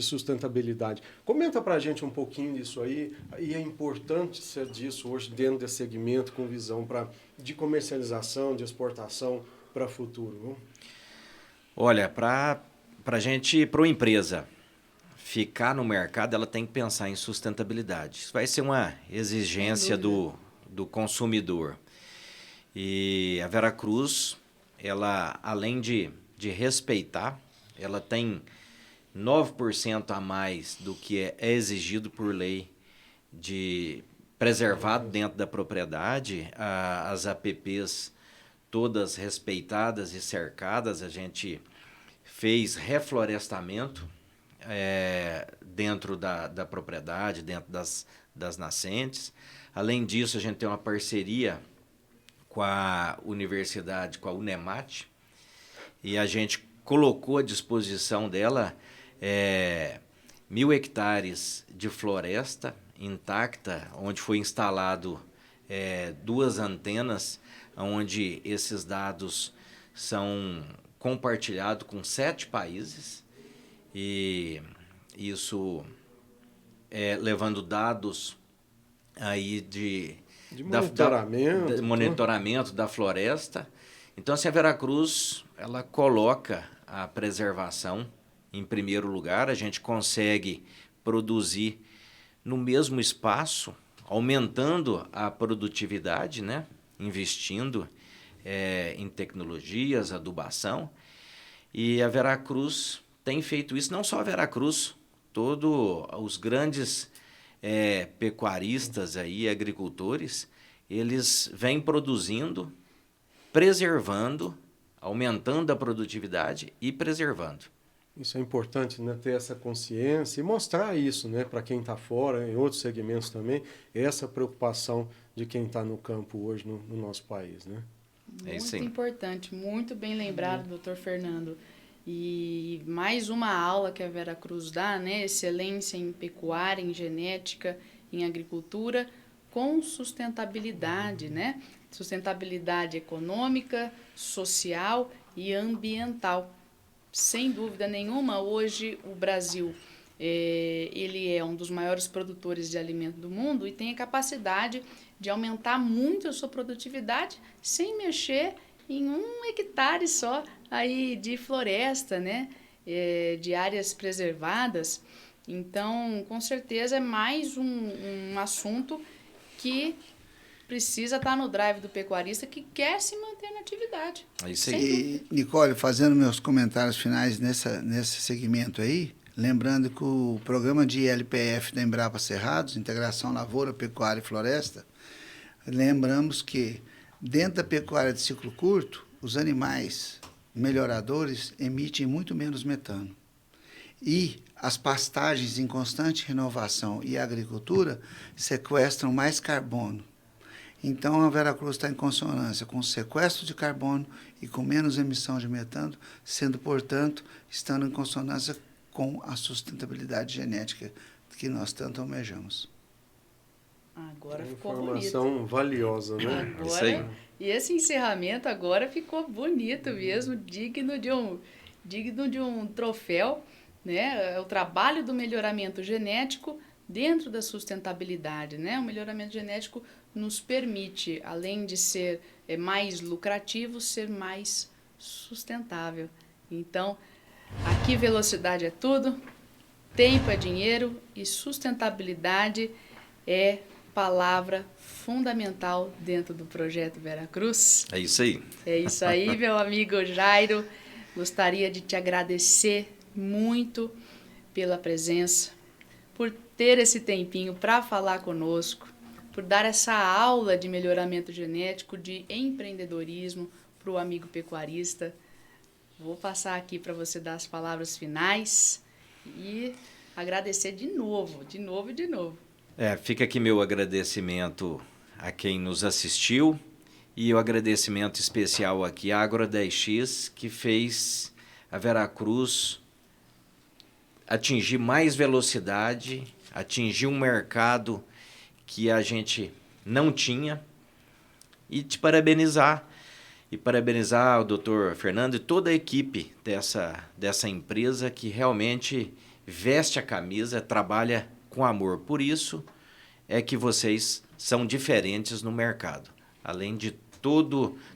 [SPEAKER 3] sustentabilidade. Comenta para a gente um pouquinho disso aí e a importância disso hoje dentro desse segmento com visão de comercialização, de exportação para o futuro. Não?
[SPEAKER 5] Olha, para uma empresa ficar no mercado, ela tem que pensar em sustentabilidade. Isso vai ser uma exigência do consumidor. E a Vera Cruz, ela, além de respeitar, ela tem 9% a mais do que é exigido por lei de preservado dentro da propriedade, as APPs todas respeitadas e cercadas, a gente fez reflorestamento dentro da propriedade, dentro das nascentes. Além disso, a gente tem uma parceria com a universidade, com a Unemat, e a gente colocou à disposição dela 1.000 hectares de floresta intacta, onde foi instalado 2 antenas, onde esses dados são compartilhados com 7 países, e isso levando dados aí de monitoramento da floresta. Então, assim, a Vera Cruz, ela coloca a preservação em primeiro lugar. A gente consegue produzir no mesmo espaço, aumentando a produtividade, né? Investindo em tecnologias, adubação. E a Vera Cruz tem feito isso, não só a Vera Cruz, todos os grandes pecuaristas aí, agricultores, eles vêm produzindo, preservando, aumentando a produtividade e preservando.
[SPEAKER 3] Isso é importante, né, ter essa consciência e mostrar isso, né, para quem está fora, em outros segmentos também, essa preocupação de quem está no campo hoje no nosso país. Né?
[SPEAKER 1] Muito importante, muito bem lembrado, doutor Fernando. E mais uma aula que a Vera Cruz dá, né, excelência em pecuária, em genética, em agricultura, com sustentabilidade, né? Sustentabilidade econômica, social e ambiental. Sem dúvida nenhuma, hoje o Brasil ele é um dos maiores produtores de alimento do mundo e tem a capacidade de aumentar muito a sua produtividade sem mexer em 1 hectare só aí de floresta, né? De áreas preservadas. Então, com certeza, é mais um assunto que precisa estar no drive do pecuarista que quer se manter na atividade.
[SPEAKER 5] É isso aí.
[SPEAKER 4] E, Nicole, fazendo meus comentários finais nesse segmento aí, lembrando que o programa de LPF da Embrapa Cerrados, Integração Lavoura, Pecuária e Floresta, lembramos que dentro da pecuária de ciclo curto, os animais melhoradores emitem muito menos metano. E as pastagens em constante renovação e a agricultura sequestram mais carbono. Então, a Veracruz está em consonância com o sequestro de carbono e com menos emissão de metano, sendo, portanto, estando em consonância com a sustentabilidade genética que nós tanto almejamos.
[SPEAKER 1] Agora
[SPEAKER 3] Uma
[SPEAKER 1] ficou
[SPEAKER 3] informação
[SPEAKER 1] bonito.
[SPEAKER 3] valiosa, né?
[SPEAKER 5] Isso aí.
[SPEAKER 1] Agora, e esse encerramento agora ficou bonito mesmo, digno de um troféu, né? É o trabalho do melhoramento genético dentro da sustentabilidade, né? O melhoramento genético nos permite, além de ser mais lucrativo, ser mais sustentável. Então, aqui velocidade é tudo, tempo é dinheiro e sustentabilidade é palavra fundamental dentro do projeto Veracruz.
[SPEAKER 5] É isso aí.
[SPEAKER 1] É isso aí, meu amigo Jairo. Gostaria de te agradecer muito pela presença, por ter esse tempinho para falar conosco, por dar essa aula de melhoramento genético, de empreendedorismo para o amigo pecuarista. Vou passar aqui para você dar as palavras finais e agradecer de novo.
[SPEAKER 5] Fica aqui meu agradecimento a quem nos assistiu e o agradecimento especial aqui à Agro 10X, que fez a Veracruz atingir mais velocidade, atingir um mercado que a gente não tinha, e te parabenizar. E parabenizar o Dr. Fernando e toda a equipe dessa empresa que realmente veste a camisa, trabalha com amor. Por isso é que vocês são diferentes no mercado. Além de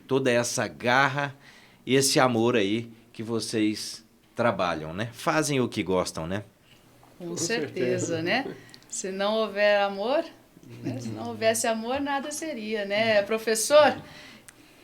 [SPEAKER 5] toda essa garra, esse amor aí que vocês trabalham, né? Fazem o que gostam, né?
[SPEAKER 1] Com certeza, né? Se não houver amor, né? Se não houvesse amor, nada seria, né? Professor,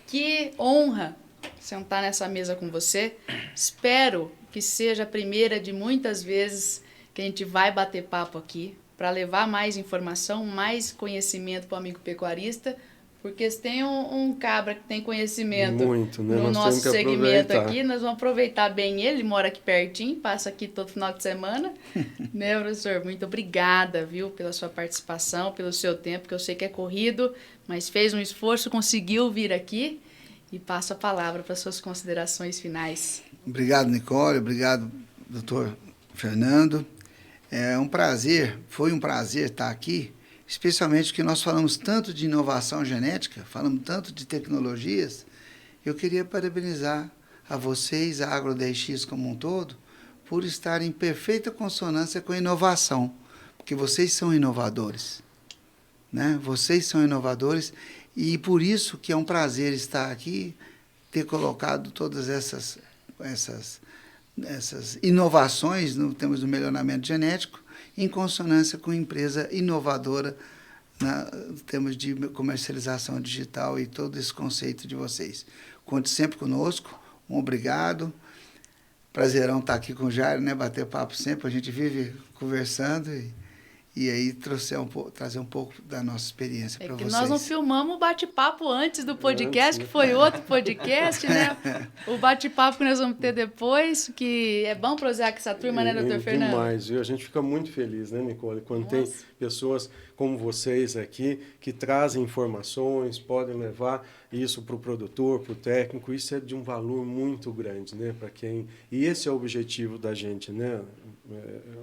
[SPEAKER 1] que honra sentar nessa mesa com você. Espero que seja a primeira de muitas vezes que a gente vai bater papo aqui para levar mais informação, mais conhecimento para o amigo pecuarista, porque se tem um cabra que tem conhecimento
[SPEAKER 3] Muito, né?
[SPEAKER 1] no
[SPEAKER 3] Nós
[SPEAKER 1] nosso
[SPEAKER 3] temos que
[SPEAKER 1] segmento
[SPEAKER 3] aproveitar.
[SPEAKER 1] aqui, nós vamos aproveitar bem ele mora aqui pertinho, passa aqui todo final de semana. Né, professor? Muito obrigada, viu, pela sua participação, pelo seu tempo, que eu sei que é corrido, mas fez um esforço, conseguiu vir aqui, e passo a palavra para suas considerações finais.
[SPEAKER 4] Obrigado, Nicole. Obrigado, doutor Fernando. Foi um prazer estar aqui, especialmente porque nós falamos tanto de inovação genética, falamos tanto de tecnologias. Eu queria parabenizar a vocês, a Agro 10X como um todo, por estar em perfeita consonância com a inovação, porque vocês são inovadores, né? Vocês são inovadores e por isso que é um prazer estar aqui, ter colocado todas essas inovações no termos do melhoramento genético em consonância com a empresa inovadora em termos de comercialização digital e todo esse conceito de vocês. Conte sempre conosco, um obrigado. Prazerão estar aqui com o Jairo, né? Bater papo sempre, a gente vive conversando e aí trazer um pouco da nossa experiência para vocês.
[SPEAKER 1] Nós não filmamos o bate-papo antes do podcast, que foi outro podcast, né? O bate-papo que nós vamos ter depois, que é bom prosear com essa turma, né, doutor Fernando?
[SPEAKER 3] Demais, viu? A gente fica muito feliz, né, Nicole, quando tem pessoas como vocês aqui, que trazem informações, podem levar isso para o produtor, para o técnico, isso é de um valor muito grande, né, para quem... E esse é o objetivo da gente, né,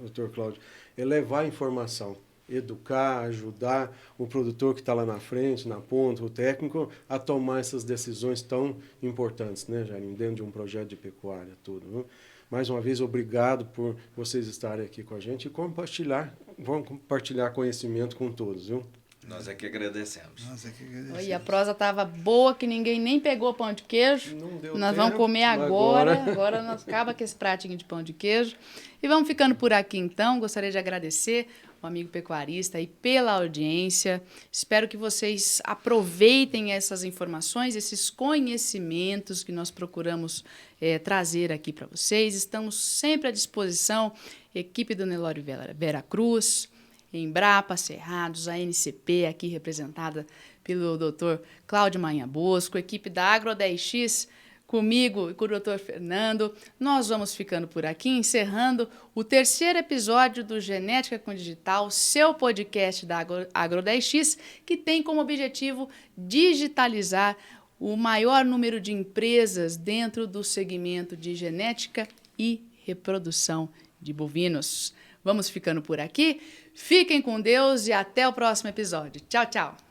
[SPEAKER 3] doutor Cláudio? É levar a informação, educar, ajudar o produtor que está lá na frente, na ponta, o técnico, a tomar essas decisões tão importantes, né, Jairinho, dentro de um projeto de pecuária, tudo. Viu? Mais uma vez, obrigado por vocês estarem aqui com a gente e vamos compartilhar conhecimento com todos, viu?
[SPEAKER 5] Nós é que agradecemos.
[SPEAKER 1] E a prosa estava boa, que ninguém nem pegou pão de queijo.
[SPEAKER 3] Não deu
[SPEAKER 1] Nós
[SPEAKER 3] tempo,
[SPEAKER 1] vamos comer agora. Agora nós acaba com esse pratinho de pão de queijo. E vamos ficando por aqui, então. Gostaria de agradecer o amigo pecuarista aí pela audiência. Espero que vocês aproveitem essas informações, esses conhecimentos que nós procuramos trazer aqui para vocês. Estamos sempre à disposição, equipe do Nelório Veracruz, Embrapa, Cerrados, a NCP, aqui representada pelo Dr. Cláudio Maia Bosco, equipe da Agro 10X, comigo e com o Dr. Fernando. Nós vamos ficando por aqui, encerrando o 3º episódio do Genética com Digital, seu podcast da Agro 10X, que tem como objetivo digitalizar o maior número de empresas dentro do segmento de genética e reprodução de bovinos. Vamos ficando por aqui. Fiquem com Deus e até o próximo episódio. Tchau, tchau.